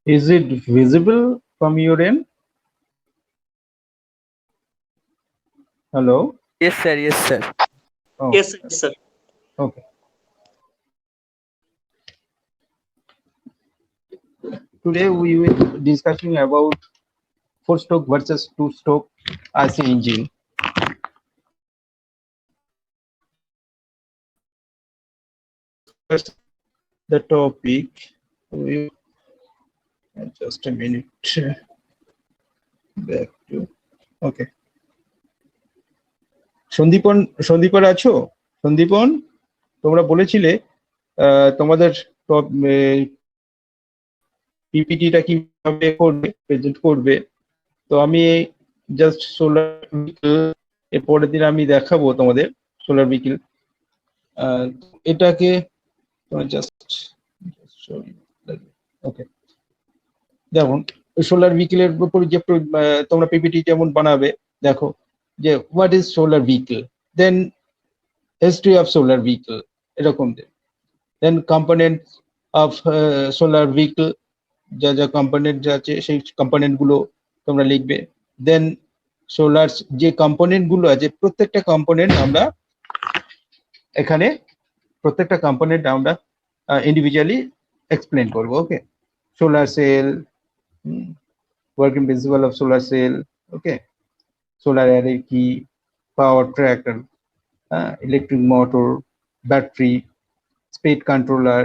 Is it visible from your end? Hello? Yes, sir. Yes, sir. Oh, Yes, sir. okay. Today we will be discussing about four-stroke versus two-stroke IC engine. First, the topic. We, just a minute. Back to. Okay. Sandipan আছো? সন্দীপন, তোমরা বলেছিলে তোমাদের পিপিটিটা কিভাবে করবে, present করবে। তো আমি just solar vehicle এর পরের দিন আমি দেখাবো তোমাদের সোলার ভেহিকল। এটাকে জাস্ট ওকে, দেখুন সোলার ভেহিকলের উপর যে তোমরা পিপিটি যেমন বানাবে, দেখো যে what is solar vehicle, then history of solar vehicle, এরকম দেন কম্পোনেন্ট অফ সোলার ভেহিকল, যা যা কম্পোনেন্ট আছে সেই কম্পোনেন্ট গুলো তোমরা লিখবে। দেন সোলার যে কম্পোনেন্ট গুলো আছে প্রত্যেকটা কম্পোনেন্ট আমরা এখানে প্রত্যেকটা কম্পোনেন্ট আমরা ইন্ডিভিজুয়ালি এক্সপ্লেন করব। Okay, solar cell, working principle of solar cell, okay, solar array কি, power tracker, electric motor, battery, speed controller,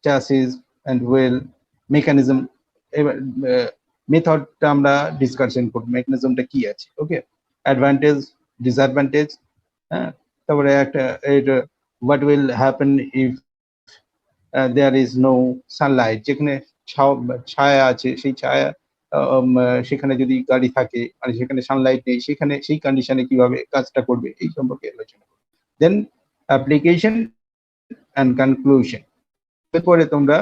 chassis and wheel, mechanism, মেথডটা আমরা ডিসকাশন করব, মেকানিজমটা কি আছে। ওকে, অ্যাডভান্টেজ, ডিসঅ্যাডভান্টেজ, তারপরে একটা what will happen if there is no sunlight, যেখানে ছায়া আছে সেই ছায়া সেখানে যদি গাড়ি থাকে আর সেখানে সানলাইট নেই, সেখানে সেই কন্ডিশনে কিভাবে কাজটা করবে এই সম্পর্কে আলোচনা করব। দেন অ্যাপ্লিকেশন অ্যান্ড কনক্লুশন, এরপরে তোমরা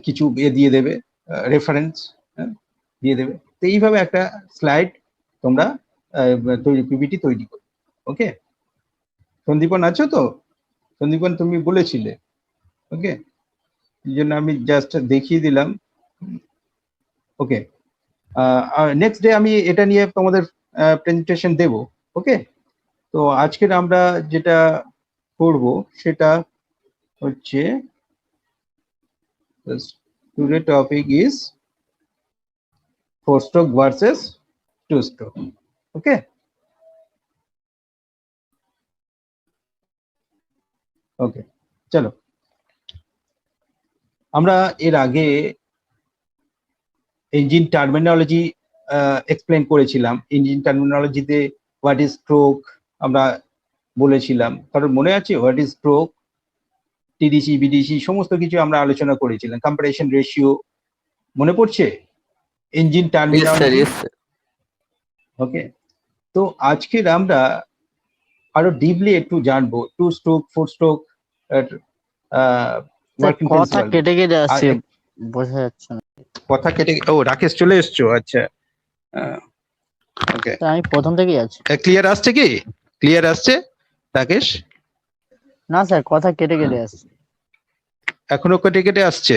কিছু দিয়ে দেবে, রেফারেন্স দিয়ে দেবে। তো এইভাবে একটা স্লাইড তোমরা পিপিটি তৈরি করবে। ওকে, সন্দীপন আছো তো? সন্দীপন তুমি বলেছিলে, ওকে, এই জন্য আমি জাস্ট দেখিয়ে দিলাম। ওকে, নেক্সট ডে আমি এটা নিয়ে তোমাদের প্রেজেন্টেশন দেব। ওকে, তো আজকের আমরা যেটা করব সেটা হচ্ছে today topic is four stroke versus two stroke. Okay, okay, চলো। আমরা এর আগে ইঞ্জিন টার্মিনোলজি এক্সপ্লেন করেছিলাম। ইঞ্জিন টার্মিনোলজিতে হোয়াট ইজ স্ট্রোক আমরা বলেছিলাম, কারণ মনে আছে what is stroke, TDC, BDC সমস্ত কিছু আমরা আলোচনা করেছিলাম। কম্পারেশন রেশিও মনে পড়ছে? Engine terminology. ওকে, তো আজকের আমরা আরো ডিপলি একটু জানবো two stroke, four stroke working কথা প্রিন্সিপাল। কেটে কেটে আসছে, বোঝা যাচ্ছে না। কথা কেটে, ও রাকেশ চলে এসছো, আচ্ছা। ওকে, আমি প্রথম থেকেই আছি। ক্লিয়ার আসছে কি? ক্লিয়ার আসছে রাকেশ? না স্যার, কথা কেটে কেটে আসছে। এখনো কেটে কেটে আসছে?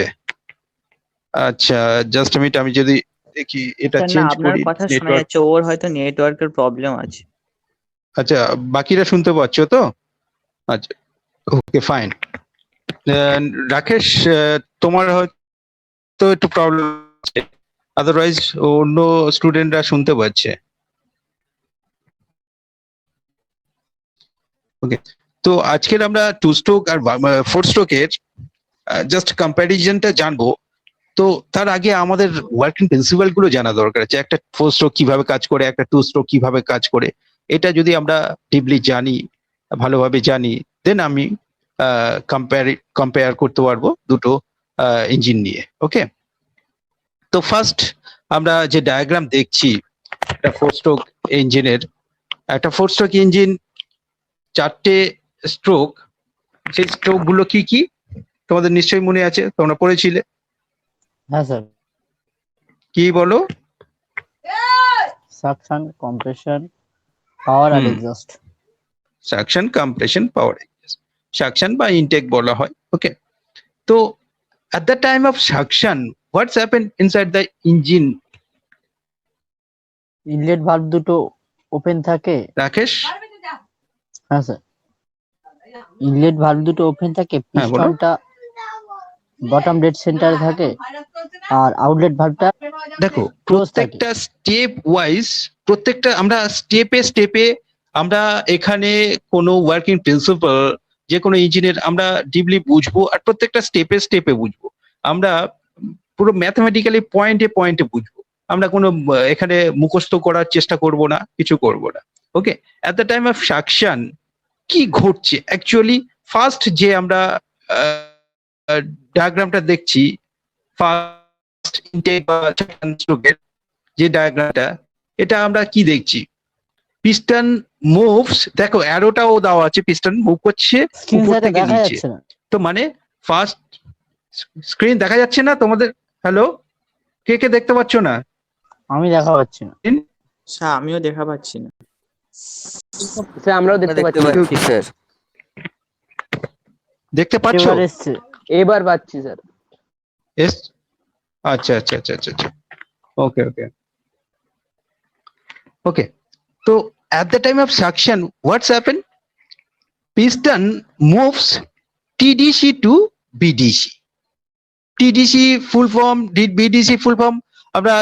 আচ্ছা, জাস্ট মিনিট, আমি যদি দেখি এটা চেঞ্জ আপনার করি। কথা শোনা যাচ্ছে, ওর হয়তো নেটওয়ার্কের প্রবলেম আছে। আচ্ছা, বাকিরা শুনতে পাচ্ছো তো? আচ্ছা, ওকে, ফাইন। রাকেশ, তোমার হয়তো একটু প্রবলেম আছে, আদারওয়াইজ অন্য স্টুডেন্টরা শুনতে পাচ্ছে। ওকে, তো আজকের আমরা টু স্ট্রোক আর ফোর স্ট্রোকের জাস্ট কম্প্যারিজনটা জানবো। তো তার আগে আমাদের ওয়ার্কিং প্রিন্সিপাল গুলো জানা দরকার আছে। একটা ফোর স্ট্রোক কিভাবে কাজ করে, একটা টু স্ট্রোক কিভাবে কাজ করে, এটা যদি আমরা ডিপলি জানি, ভালোভাবে জানি, দেন আমি কম্পেয়ার করতে পারবো দুটো ইঞ্জিন নিয়ে। ওকে, তো ফার্স্ট আমরা যে ডায়াগ্রাম দেখছি একটা ফোর স্ট্রোক ইঞ্জিনের, একটা ফোর স্ট্রোক ইঞ্জিন চারটে স্ট্রোক, সেই স্ট্রোক গুলো কি কি তোমাদের নিশ্চয়ই মনে আছে, তোমরা পড়েছিলে। হ্যাঁ স্যার। কি বলো? সাকশন, কম্প্রেশন, পাওয়ার আর এক্সস্ট। সাকশন, কম্প্রেশন, পাওয়ার এক্সস্ট, সাকশন বা ইনটেক বলা হয়। ওকে, তো at the time of suction what's happened inside the engine? Inlet valve দুটো ওপেন থাকে। Rakesh? হ্যাঁ স্যার, ইনলেট ভালভ দুটো ওপেন থাকে, হ্যাঁ, বলো। পিস্টনটা বটম ডেড সেন্টারে থাকে, আর আউটলেট ভালভটা দেখো Close থাকে। প্রত্যেকটা স্টেপ ওয়াইজ, প্রত্যেকটা আমরা স্টেপে আমরা এখানে কোনো ওয়ার্কিং প্রিন্সিপাল যে কোনো ইঞ্জিনিয়ার আমরা ডিপলি বুঝবো, আর প্রত্যেকটা স্টেপে বুঝবো। আমরা পুরো ম্যাথমেটিক্যালি পয়েন্টে বুঝবো। আমরা কোনো এখানে মুখস্থ করার চেষ্টা করব না, কিছু করব না। Okay, at the time of suction কি ঘটছে অ্যাকচুয়ালি, ফার্স্ট যে আমরা ডায়াগ্রামটা দেখছি, ফার্স্ট ইনটেক বা সেকেন্ড স্ট্রোকের যে ডায়াগ্রামটা, এটা আমরা কি দেখছি? পিস্টন মুভস, দেখো অ্যারোটাও দেওয়া আছে, পিস্টন মুভ করছে স্ক্রিন উপর সাইডে থেকে দেখা নিচে। যাচ্ছে না। তো মানে ফার্স্ট স্ক্রিন দেখা যাচ্ছে না তোমাদের? হ্যালো, কে দেখতে পাচ্ছ না? আমি দেখা পাচ্ছি না। স্যার আমিও দেখা পাচ্ছি না। স্যার আমরাও দেখতে পাচ্ছি না। স্যার। দেখতে পাচ্ছ? এবার এসছে। এবার পাচ্ছি স্যার। এস, আচ্ছা। ওকে, তো at the time of suction what's happened? Piston moves TDC to BDC. TDC full form, BDC full form আমরা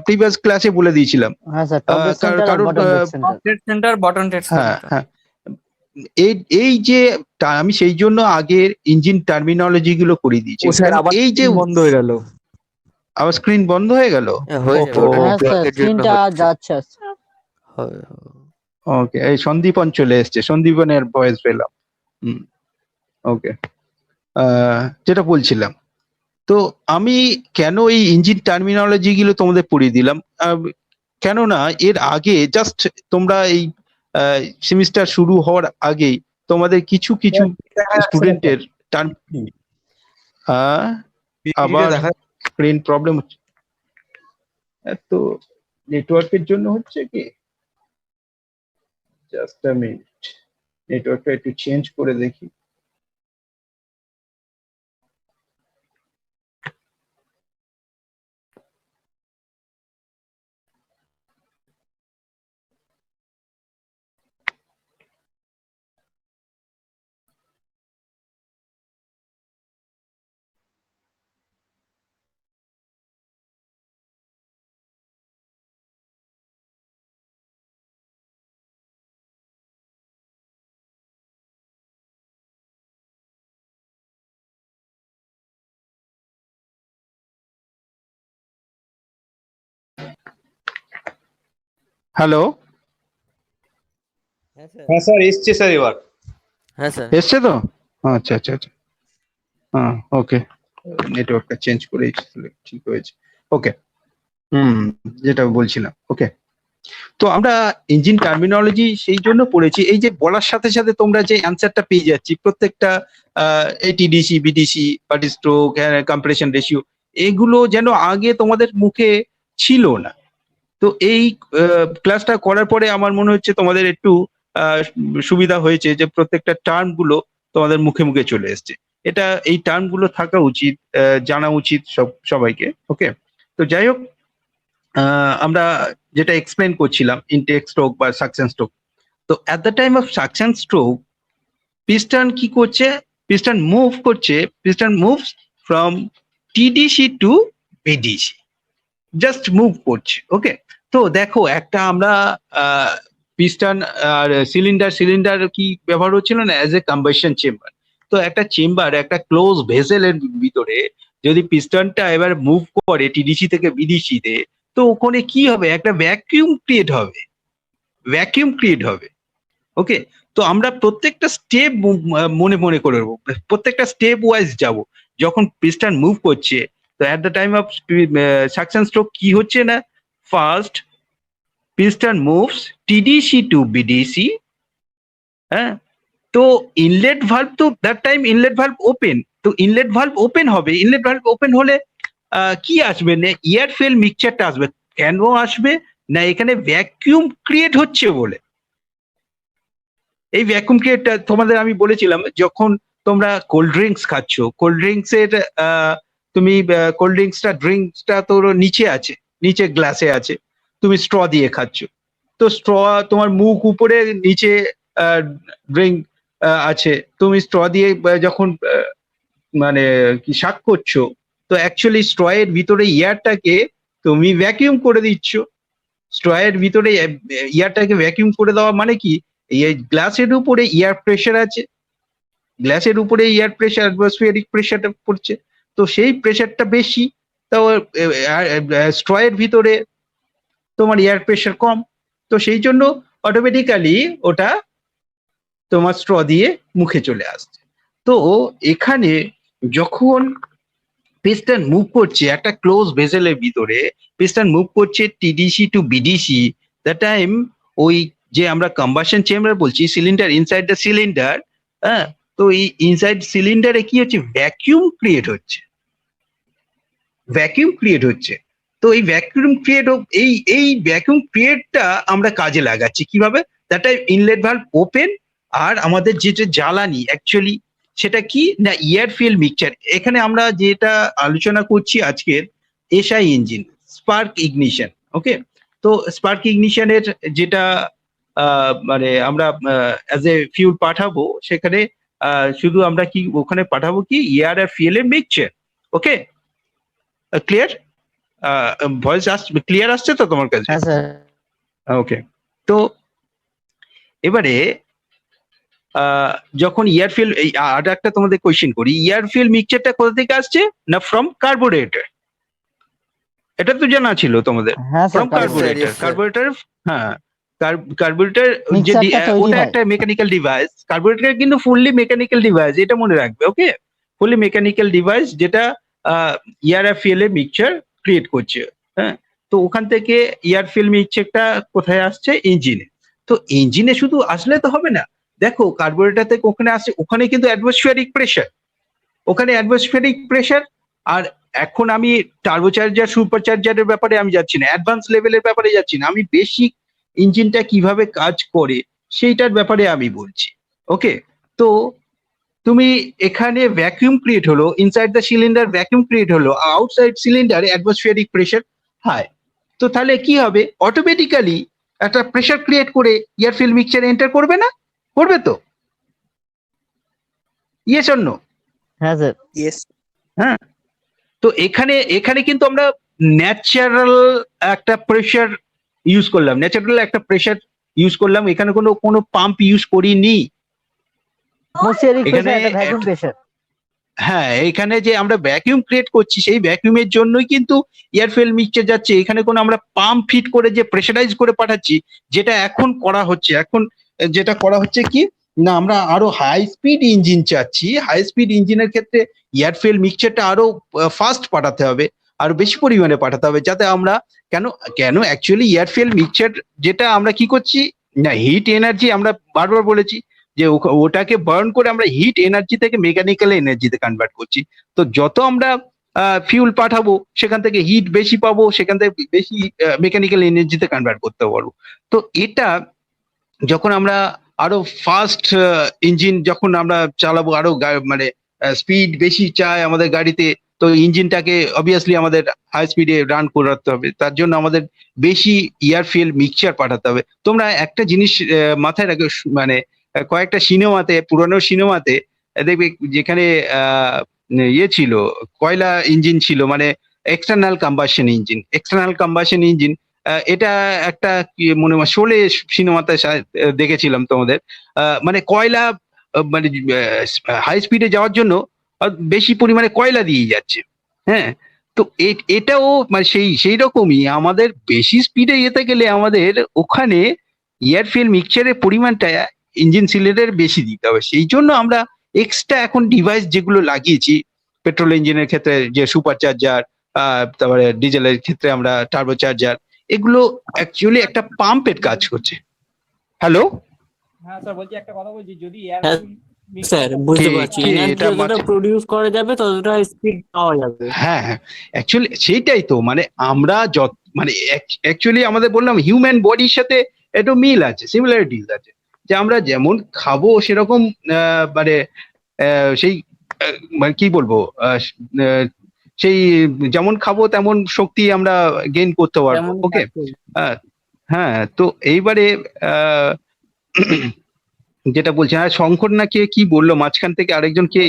প্রিভিয়াস ক্লাসে বলে দিয়েছিলাম। হ্যাঁ স্যার, টপ ডেড সেন্টার আর কারণ, bottom dead centre. Dead centre, bottom dead হ্যাঁ centre. এই যে আমি সেই জন্য আগের ইঞ্জিন টার্মিনোলজি গুলো করে দিয়েছি। এই যে বন্ধ হয়ে গেল, আবার স্ক্রিন বন্ধ হয়ে গেল। হয়ে যাবে। হ্যাঁ স্যার, স্ক্রিনটা যাচ্ছে। ওকে, এই সন্দীপন চলে এসছে, সন্দীপনের ভয়েস পেলাম। ওকে, যেটা বলছিলাম, তো আমি কেন এই ইঞ্জিন টার্মিনোলজি গুলো তোমাদের পড়িয়ে দিলাম, কেননা এর আগে জাস্ট তোমরা এই সেমিস্টার শুরু হওয়ার আগেই তোমাদের কিছু স্টুডেন্টের আবার স্ক্রিন প্রবলেম হচ্ছে। তো নেটওয়ার্কের জন্য হচ্ছে কি, জাস্ট আ মিনিট, নেটওয়ার্কটা একটু চেঞ্জ করে দেখি। হ্যালো, হ্যাঁ স্যার, এসছে স্যার এবার। হ্যাঁ স্যার। এসছে তো? আচ্ছা। হ্যাঁ, ওকে, নেটওয়ার্কটা চেঞ্জ করে ঠিক হয়েছে। ওকে, যেটা বলছিলাম। ওকে, তো আমরা ইঞ্জিন টার্মিনোলজি সেই জন্য পড়েছি, এই যে বলার সাথে সাথে তোমরা যে অ্যান্সারটা পেয়ে যাচ্ছি প্রত্যেকটা ATDC, BDC, party stroke, compression ratio, এগুলো যেন আগে তোমাদের মুখে ছিল না। তো এই ক্লাসটা করার পরে আমার মনে হচ্ছে তোমাদের একটু সুবিধা হয়েছে, যে প্রত্যেকটা টার্ম গুলো তোমাদের মুখে চলে এসছে। এটা এই টার্ম গুলো থাকা উচিত, জানা উচিত সবাইকে। ওকে, তো যাই হোক, আমরা যেটা এক্সপ্লেন করছিলাম ইনটেক স্ট্রোক বা সাকশন স্ট্রোক। তো at the time of suction stroke piston কি করছে? Piston moves from TDC to BDC, just move করছে। ওকে, তো দেখো একটা আমরা পিস্টন আর সিলিন্ডার কি ব্যবহার হচ্ছিল না অ্যাজ এ কম্বাসন চেম্বার। তো একটা চেম্বার, একটা ক্লোজ ভেসেলের ভিতরে যদি পিস্টনটা এবার মুভ করে টিডিসি থেকে বিডিসি তে, তো ওখানে কি হবে? একটা ভ্যাকিউম ক্রিয়েট হবে। ওকে, তো আমরা প্রত্যেকটা স্টেপ মনে করে নেবো, প্রত্যেকটা স্টেপ ওয়াইজ যাব। যখন পিস্টন মুভ করছে, তো at the time of suction stroke কি হচ্ছে না, first piston moves TDC to BDC, হ্যাঁ, তো ইনলেট ভালভ, তো that time inlet valve open, তো ইনলেট ভালভ ওপেন হবে। ইনলেট ভালভ ওপেন হলে কি আসবে না, এয়ার ফিল মিক্সচারটা আসবে। কেন আসবে না, এখানে ভ্যাকুয়াম ক্রিয়েট হচ্ছে বলে। এই ভ্যাকুয়াম ক্রিয়েটটা তোমাদের আমি বলেছিলাম, যখন তোমরা কোল্ড ড্রিঙ্কস খাচ্ছ, কোল্ড ড্রিঙ্কস এর তুমি কোল্ড ড্রিঙ্কসটা তোর নিচে আছে, নিচে গ্লাসে আছে, তুমি স্ট্র দিয়ে খাচ্ছ। তো স্ট্র তোমার মুখ উপরে, নিচে ড্রিঙ্ক আছে, তুমি স্ট্র দিয়ে যখন মানে কি শাক করছো, তো অ্যাকচুয়ালি স্ট্র এর ভিতরে এয়ারটাকে তুমি ভ্যাকিউম করে দিচ্ছ। স্ট্র এর ভিতরে এয়ারটাকে ভ্যাকিউম করে দেওয়া মানে কি, এই গ্লাসের উপরে এয়ার প্রেশার আছে, গ্লাসের উপরে এয়ার প্রেশার, অ্যাটমসফিয়ারিক প্রেশারটা পড়ছে, তো সেই প্রেশারটা বেশি, তো স্ট্র এর ভিতরে তোমার এয়ার প্রেশার কম, তো সেই জন্য অটোমেটিক্যালি ওটা তোমার স্ট্র দিয়ে মুখে চলে আসছে। তো এখানে যখন পিস্টন মুভ করছে একটা ক্লোজ ভেসেলের ভিতরে, পিস্টন মুভ করছে TDC to BDC, that time ওই যে আমরা কম্বাসন চেম্বার বলছি, সিলিন্ডার, ইনসাইড দ্য সিলিন্ডার, হ্যাঁ, তো এই ইনসাইড সিলিন্ডারে কি হচ্ছে, ভ্যাকিউম ক্রিয়েট হচ্ছে, ভ্যাকিউম ক্রিয়েট হচ্ছে। তো এই ভ্যাকিউম ক্রিয়েট, এই ভ্যাকিউম ক্রিয়েটটা আমরা কাজে লাগাচ্ছি কিভাবে, that time inlet valve open, আর আমাদের যেটা জ্বালানি অ্যাকচুয়ালি সেটা কি না, এয়ার ফিল মিক্সচার। এখানে আমরা যেটা আলোচনা করছি আজকের এসআই ইঞ্জিন, স্পার্ক ইগনিশন। ওকে, তো স্পার্ক ইগনিশনের যেটা মানে আমরা অ্যাজ এ ফিউল পাঠাবো, সেখানে শুধু আমরা কি ওখানে পাঠাবো কি, এয়ার আর ফিউল এর মিক্সচার। ওকে, ক্লিয়ার? ভয়েস ক্লিয়ার আসছে তো তোমার কাছে? হ্যাঁ স্যার। ওকে, তো এবারে যখন এয়ার ফিল, আর একটা তোমাদের কোয়েশ্চেন করি, এয়ার ফিল মিক্সচারটা কোথা থেকে আসছে না, ফ্রম কার্বোরেটর। এটা তো জানা ছিল তোমাদের, হ্যাঁ স্যার, ফ্রম কার্বোরেটর। কার্বোরেটর, হ্যাঁ, কার্বোরেটর যে মিক্সচারটা তৈরি ওটা হয়। একটা মেকানিক্যাল ডিভাইস। কার্বোরেটর কিন্তু ফুললি মেকানিক্যাল ডিভাইস, এটা মনে রাখবে। ওকে, ফুললি মেকানিক্যাল ডিভাইস যেটা এয়ার আর ফিউল এর মিক্সচার ক্রিয়েট করছে। হ্যাঁ, তো ওখান থেকে এয়ার ফিল মিক্সচারটা কোথায় আসছে, ইঞ্জিনে। তো ইঞ্জিনে শুধু আসলে তো হবে না, দেখো কার্বোরেটর থেকে ওখানে আসছে, ওখানে কিন্তু অ্যাটমসফিয়ারিক প্রেশার, ওখানে অ্যাটমসফিয়ারিক প্রেশার। আর এখন আমি টার্বোচার্জার, সুপারচার্জারের ব্যাপারে আমি যাচ্ছি না, অ্যাডভান্স লেভেলের ব্যাপারে যাচ্ছি না, আমি বেসিক ইঞ্জিনটা কিভাবে কাজ করে সেইটার ব্যাপারে আমি বলছি। ওকে, তো তুমি এখানে ভ্যাকিউম ক্রিয়েট হলো, inside the cylinder vacuum create হলো, outside cylinder atmospheric pressure high. তো তাহলে কি হবে, অটোমেটিক্যালি একটা প্রেশার ক্রিয়েট করে এয়ার ফিল মিক্সচার এন্টার করবে না, করবে তো? Yes or no? হ্যাঁ স্যার। ইয়েস। হ্যাঁ, তো এখানে এখানে কিন্তু আমরা ন্যাচারাল একটা প্রেশার ইউজ করলাম, ন্যাচারাল একটা প্রেশার ইউজ করলাম, এখানে কোনো কোনো পাম্প ইউজ করিনি। অ্যাটমসফিয়ারিক প্রেশার, এখানে এটা ভ্যাকুয়াম প্রেশার। হ্যাঁ, এখানে যে আমরা ভ্যাকিউম ক্রিয়েট করছি, সেই ভ্যাকিউমের জন্যই কিন্তু এয়ার ফিল মিক্সচার যাচ্ছে। এখানে কোনো আমরা পাম্প ফিট করে যে প্রেশারাইজ করে পাঠাচ্ছি, যেটা এখন করা হচ্ছে, এখন যেটা করা হচ্ছে কি না, আমরা আরো হাই স্পিড ইঞ্জিন চাচ্ছি। হাই স্পিড ইঞ্জিনের ক্ষেত্রে এয়ার ফিল মিক্সচারটা আরো ফাস্ট পাঠাতে হবে, আরো বেশি পরিমাণে পাঠাতে হবে, যাতে আমরা কেন কেন অ্যাকচুয়ালি এয়ার ফিল মিক্সচার যেটা আমরা কি করছি না, হিট এনার্জি, আমরা বারবার বলেছি যে ওটাকে বার্ন করে আমরা হিট এনার্জি থেকে মেকানিক্যাল এনার্জিতে কনভার্ট করছি। তো যত আমরা ফিউল পাঠাবো, সেখান থেকে হিট বেশি পাবো, সেখান থেকে বেশি মেকানিক্যাল এনার্জিতে কনভার্ট করতে পারবো। তো এটা যখন আমরা আরো ফাস্ট ইঞ্জিন যখন আমরা চালাবো, আরো মানে স্পিড বেশি চাই আমাদের গাড়িতে, তো ইঞ্জিনটাকে অবভিয়াসলি আমাদের হাই স্পিডে রান করাতে হবে, তার জন্য আমাদের বেশি এয়ার ফিল মিক্সচার পাঠাতে হবে। তোমরা একটা জিনিস মাথায় রাখো, মানে কয়েকটা সিনেমাতে, পুরানো সিনেমাতে দেখবে যেখানে ইয়ে ছিল, কয়লা ইঞ্জিন ছিল, মানে external combustion engine. External combustion engine এটা একটা কি মনে হয় শোলে সিনেমাতে দেখেছিলাম তোমাদের, মানে কয়লা মানে হাই স্পিডে যাওয়ার জন্য বেশি পরিমাণে কয়লা দিয়ে যাচ্ছে। হ্যাঁ, তো এটাও মানে সেই রকমই, আমাদের বেশি স্পিডে যেতে গেলে আমাদের ওখানে এয়ার ফিল মিক্সচারের পরিমাণটা ইঞ্জিন সিলিন্ডারে বেশি দিতে হবে। সেই জন্য আমরা এক্সট্রা এখন ডিভাইস যেগুলো লাগিয়েছি, পেট্রোল ইঞ্জিনের ক্ষেত্রে যে সুপার চার্জার, তারপরে ডিজেলের ক্ষেত্রে আমরা টার্বো চার্জার, এগুলো অ্যাকচুয়ালি একটা পাম্পের কাজ করছে। হ্যালো, হ্যাঁ স্যার, বলছি একটা কথা বলছি, যদি এয়ার হ্যাঁ, স্যার বুঝতে কি- পারছি, কি এনার্জি এটা যতটা মাঝে- প্রডিউস করা যাবে ততটা স্পিড পাওয়া যাবে। হ্যাঁ হ্যাঁ, অ্যাকচুয়ালি সেইটাই তো, মানে আমরা মানে অ্যাকচুয়ালি আমাদের বললাম হিউম্যান বডির সাথে একটু মিল আছে, সিমিলারিটিস আছে, যে আমরা যেমন খাবো সেরকম মানে সেই মানে কি বলবো, সেই যেমন খাবো তেমন শক্তি আমরা গেইন করতে পারবো। যেমন ওকে, আছে। হ্যাঁ, তো এইবারে যেটা বলছি, হ্যাঁ শঙ্কর না কে কি বললো মাঝখান থেকে আরেকজন কে,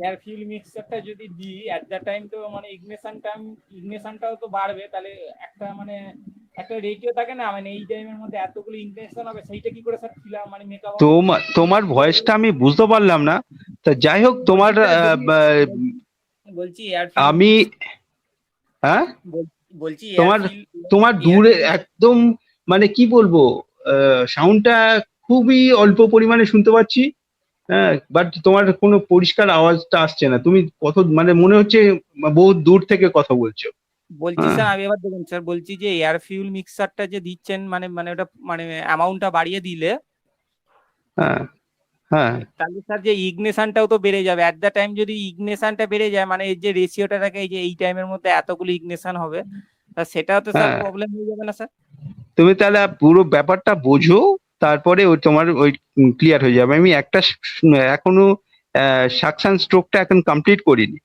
এয়ার ফিউল মিক্সচারটা যদি দিই এট দ্য টাইম, তো মানে ইগনিশনটাও তো বাড়বে, তাহলে একটা মানে একটা রেটিও থাকে না, মানে এই টাইমের মধ্যে এতগুলো ইগনিশন হবে, সেইটা কি করে স্যার ফিলা মানে মেকআপ হবে? তোমার ভয়েসটা আমি বুঝতে পারলাম না। তা যাই হোক, তোমার বলছি আমি হ্যাঁ বলছি তোমার দূরে একদম, মানে কি বলবো, সাউন্ডটা খুবই অল্প পরিমাণে শুনতে পাচ্ছি। হ্যাঁ, বাট তোমার কোনো পরিষ্কার আওয়াজটা আসছে না। তুমি কত মানে মনে হচ্ছে বহু দূর থেকে কথা বলছো। বলছি স্যার, আমি এবার দেখুন স্যার, বলছি যে এয়ার ফিউল মিক্সারটা যে দিচ্ছেন, মানে মানে ওটা মানে অ্যামাউন্টটা বাড়িয়ে দিলে হ্যাঁ হ্যাঁ তাহলে স্যার যে ইগনিশনটাও তো বেড়ে যাবে। এট দ্য টাইম যদি ইগনিশনটা বেড়ে যায়, মানে এই যে রেশিওটা থাকে, এই যে এই টাইমের মধ্যে এতগুলো ইগনিশন হবে, তা সেটাও তো স্যার হ্যাঁ। প্রবলেম হয়ে যাবে না স্যার? তুমি তাহলে পুরো ব্যাপারটা বোঝো, তারপরে ওই তোমার ওই ক্লিয়ার হয়ে যাবে। আমি একটা এখনো সাকশন স্ট্রোকটা এখন কমপ্লিট করিনি,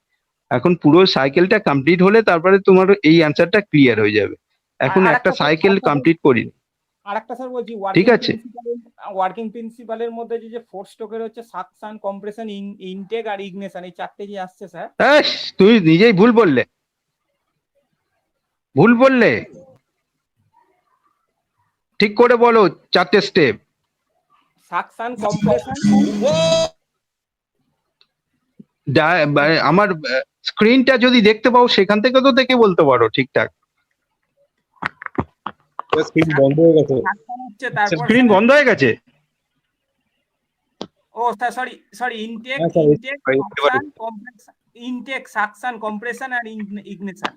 এখন পুরো সাইকেলটা কমপ্লিট হলে তারপরে তোমার এই অ্যান্সারটা ক্লিয়ার হয়ে যাবে। এখন একটা সাইকেল কমপ্লিট করিনি। আরেকটা স্যার বলছি, ঠিক আছে, ওয়ার্কিং প্রিন্সিপালের মধ্যে যে 4 স্ট্রোকের হচ্ছে সাকশন, কম্প্রেশন, ইনটেক আর ইগনিশন, এই চারটে যে আসছে স্যার। তুমি নিজেই ভুল বললে, ঠিক করে বলো চারটে স্টেপ। সাকশন, কম্প্রেশন, আমার স্ক্রিনটা যদি দেখতে পাও সেখান থেকে তো দেখে বলতে পারো ঠিকঠাক। স্ক্রিন বন্ধ হয়ে গেছে। সাকশন হচ্ছে, তারপর স্ক্রিন বন্ধ হয়ে গেছে। ও স্যার, সরি ইনটেক, হ্যাঁ, sir, suction, compression, intake, suction, compression আর ইগনিশন।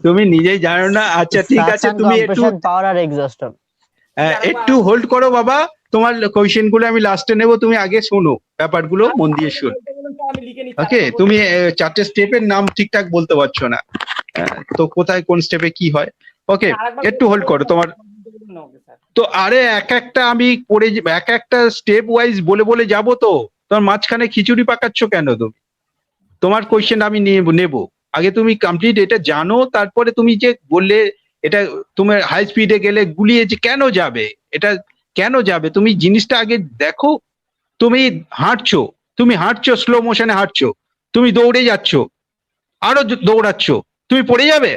তুমি নিজেই জানো না। আচ্ছা ঠিক আছে, তুমি একটু পাওয়ার আর এক্সস্টর একটু হোল্ড করো বাবা, তোমার কোয়েশ্চেন গুলো আমি লাস্টে নেব, তুমি আগে শোনো ব্যাপারগুলো মন দিয়ে শোনো। আমি লিখে নিচ্ছি। ওকে, তুমি চারটে স্টেপের নাম ঠিকঠাক বলতে পারছো না, তো কোথায় কোন স্টেপে কি হয়। ওকে, একটু হোল্ড করো তোমার। তো আরে এক একটা আমি করে এক একটা স্টেপ ওয়াইজ বলে বলে যাবো, তো তোমার মাঝখানে খিচুড়ি পাকাচ্ছ কেন তুমি? তোমার কোয়েশ্চেন আমি নেব, আগে তুমি কমপ্লিট এটা জানো, তারপরে তুমি যে বললে এটা তোমার হাই স্পিডে গেলে গুলিয়ে যে কেন যাবে, এটা কেন যাবে তুমি জিনিসটা আগে দেখো। তুমি হাঁটছো স্লো মোশনে হাঁটছো, তুমি দৌড়ে যাচ্ছ, আরো দৌড়াচ্ছ, তুমি পড়ে যাবে,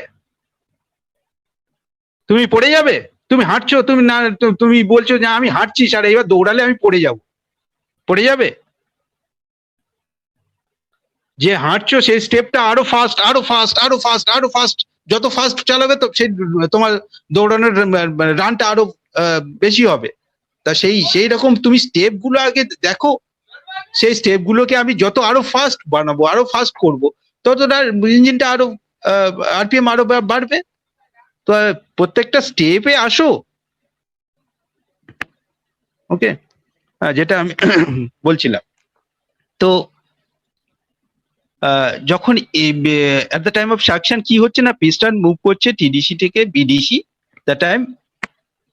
তুমি হাঁটছো, তুমি না তুমি বলছো যে আমি হাঁটছি স্যার, এবার দৌড়ালে আমি পড়ে যাবে। যে হাঁটছো সেই স্টেপটা আরো ফাস্ট, যত ফাস্ট চালাবে তো সেই তোমার দৌড়ানোর রানটা আরো বেশি হবে। তা সেই রকম তুমি স্টেপ গুলো আগে দেখো, সেই স্টেপ গুলোকে আমি যত আরো ফাস্ট বানাবো, আরো ফাস্ট করবো, ততটা ইঞ্জিনটা আরো আরপিএম আরো বাড়বে। তো প্রত্যেকটা স্টেপে আসো। ওকে, যেটা আমি বলছিলাম, তো যখন at the time of suction কি হচ্ছে না, পিস্টন মুভ করছে টিডিসি থেকে BDC, the time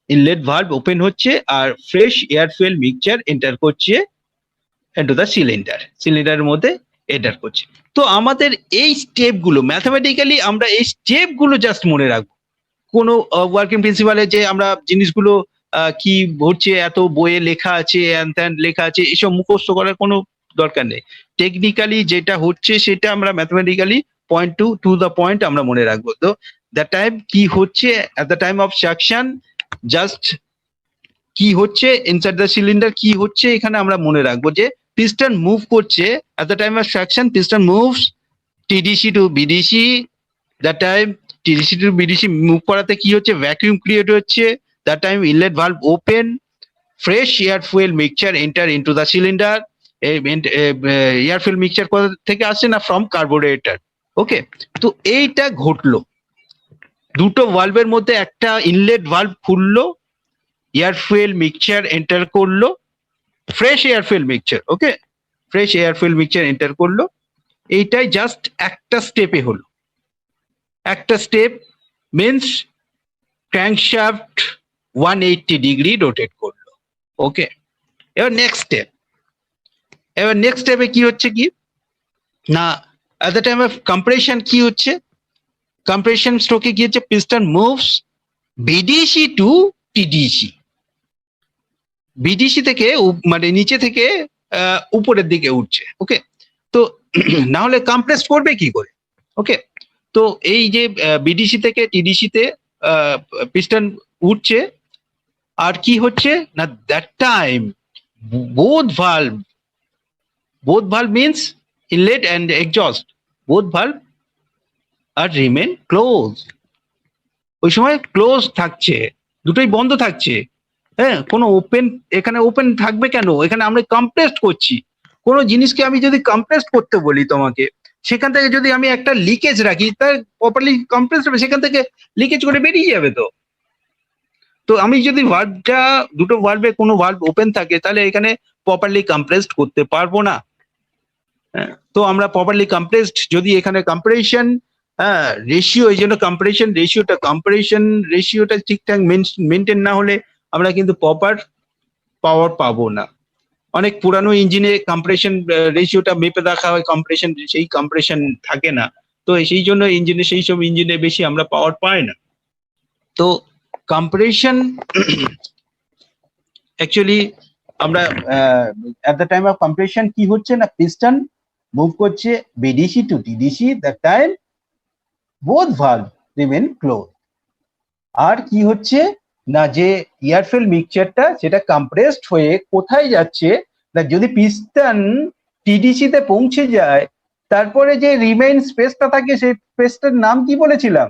inlet valve open হচ্ছে আর fresh air fuel mixture enter করছে ইনটু দ্য সিলিন্ডারের মধ্যে এন্টার করছে। তো আমাদের এই স্টেপগুলো ম্যাথমেটিক্যালি আমরা এই স্টেপগুলো জাস্ট মনে রাখবো। কোনো ওয়ার্কিং প্রিন্সিপালে যে আমরা জিনিসগুলো কি হচ্ছে এত বইয়ে লেখা আছে, লেখা আছে, এসব মুখস্থ করার কোনো দরকার নেই। টেকনিক্যালি যেটা হচ্ছে সেটা আমরা mathematically point to the point আমরা মনে রাখবো। তো দ্য টাইম কি হচ্ছে এট the time of suction, just কি হচ্ছে ইনসাইড দ্য সিলিন্ডার কি হচ্ছে এখানে আমরা মনে রাখবো যে পিস্টন মুভ করছে at the time of suction, piston moves TDC to BDC. The time TDC to BDC move করাতে কি হচ্ছে, ভ্যাকুয়াম ক্রিয়েট হচ্ছে। The time inlet valve open, fresh air fuel mixture enter into the cylinder. Air fuel mixture কোথা থেকে আসছে না, from carburettor. ওকে, তো এইটা ঘটলো, দুটো ভালভের মধ্যে একটা ইনলেট ভালভ খুললো, এয়ার ফুয়েল মিক্সচার এন্টার করলো, fresh air fuel mixture. Okay, fresh air fuel mixture enter করলো। এইটাই জাস্ট একটা স্টেপে হলো। একটা step means crankshaft 180 degree rotate করলো। ওকে, এবার নেক্সট স্টেপে কি হচ্ছে কি, না at the time of compression কি হচ্ছে, compression স্ট্রোকে কি হচ্ছে, piston moves BDC to TDC, BDC থেকে মানে নিচে থেকে উপরের দিকে উঠছে। ওকে, তো না হলে কম্প্রেস করবে কি করে? ওকে, তো এই যে বিডিসি থেকে টিডিসি তে পিস্টন উঠছে, আর কি হচ্ছে না, that time both valve means inlet and exhaust, both valve are remain closed, ওই সময় ক্লোজ থাকছে, দুটোই বন্ধ থাকছে। হ্যাঁ, কোনো ওপেন, এখানে ওপেন থাকবে কেন? এখানে আমরা কম্প্রেস করছি। কোনো জিনিসকে আমি যদি কম্প্রেস করতে বলি তোমাকে, সেখান থেকে যদি আমি একটা লিকেজ রাখি, তার প্রপারলি কম্প্রেস হবে, সেখান থেকে লিকেজ করে বেরিয়ে যাবে। তো তো আমি যদি ভালভটা, দুটো ভালভে কোনো ভালভ ওপেন থাকে, তাহলে এখানে প্রপারলি কম্প্রেসড করতে পারবো না। হ্যাঁ, তো আমরা প্রপারলি কম্প্রেসড, যদি এখানে কম্প্রেশন রেশিও, এই জন্য কম্প্রেশন রেশিওটা ঠিকঠাক মেনটেন না হলে আমরা কিন্তু প্রপার পাওয়ার পাবো না। অনেক পুরানো ইঞ্জিনে কম্প্রেশন রেশিওটা মেপে রাখা হয়, সেই কম্প্রেশন থাকে না, তো সেই জন্য ইঞ্জিনে, সেই সব ইঞ্জিনে বেশি আমরা পাওয়ার পাই না। তো কম্প্রেশন অ্যাকচুয়ালি আমরা at the time of compression কি হচ্ছে না, পিস্টন মুভ করছে BDC to TDC, that time both valve remain close. আর কি হচ্ছে না, যে এয়ারফিল মিক্সচারটা সেটা কম্প্রেসড হয়ে কোথায় যাচ্ছে না, যদি পিস্টন টিডিসি তে পৌঁছে যায়, তারপরে যে রিমেইন স্পেসটা থাকে, সেই স্পেসটার নাম কি বলেছিলাম,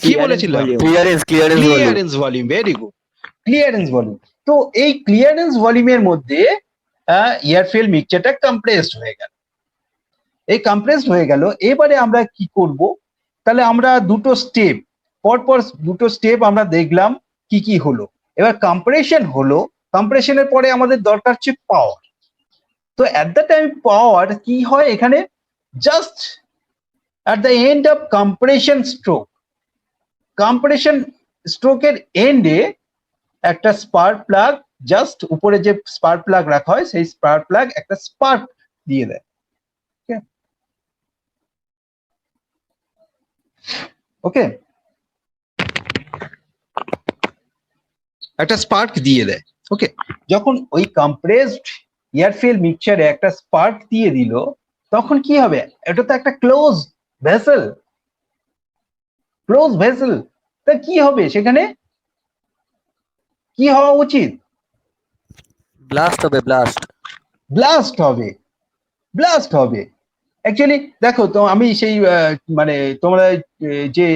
clearance volume. Very good, clearance volume. তো এই ক্লিয়ারেন্স ভলিউমের মধ্যে এয়ারফিল মিক্সচারটা কম্প্রেসড হয়ে গেল। এই কম্প্রেসড হয়ে গেল, এবারে আমরা কি করব, তাহলে আমরা দুটো স্টেপ, পরপর দুটো স্টেপ আমরা দেখলাম কি কি হলো। এবার কম্প্রেশন হলো, কম্প্রেশনের পরে আমাদের দরকার হচ্ছে পাওয়ার। তো অ্যাট দ্য টাইম পাওয়ার কি হয় এখানে, just at the end of compression স্ট্রোকের এন্ডে একটা স্পার্ক প্লাগ, জাস্ট উপরে যে স্পার্ক প্লাগ রাখা হয়, সেই স্পার্ক প্লাগ একটা স্পার্ক দিয়ে দেয়। ওকে, একটা স্পার্ক দিয়ে দেয়। ওকে, যখন ওই কম্প্রেসড এয়ারফিল মিক্সচারে একটা স্পার্ক দিয়ে দিল, তখন কি হবে, এটা তো একটা ক্লোজ ভেসেল, তা কি হবে, সেখানে কি হওয়া উচিত, ব্লাস্ট হবে। অ্যাকচুয়ালি দেখো তো, আমি সেই মানে তোমরা যে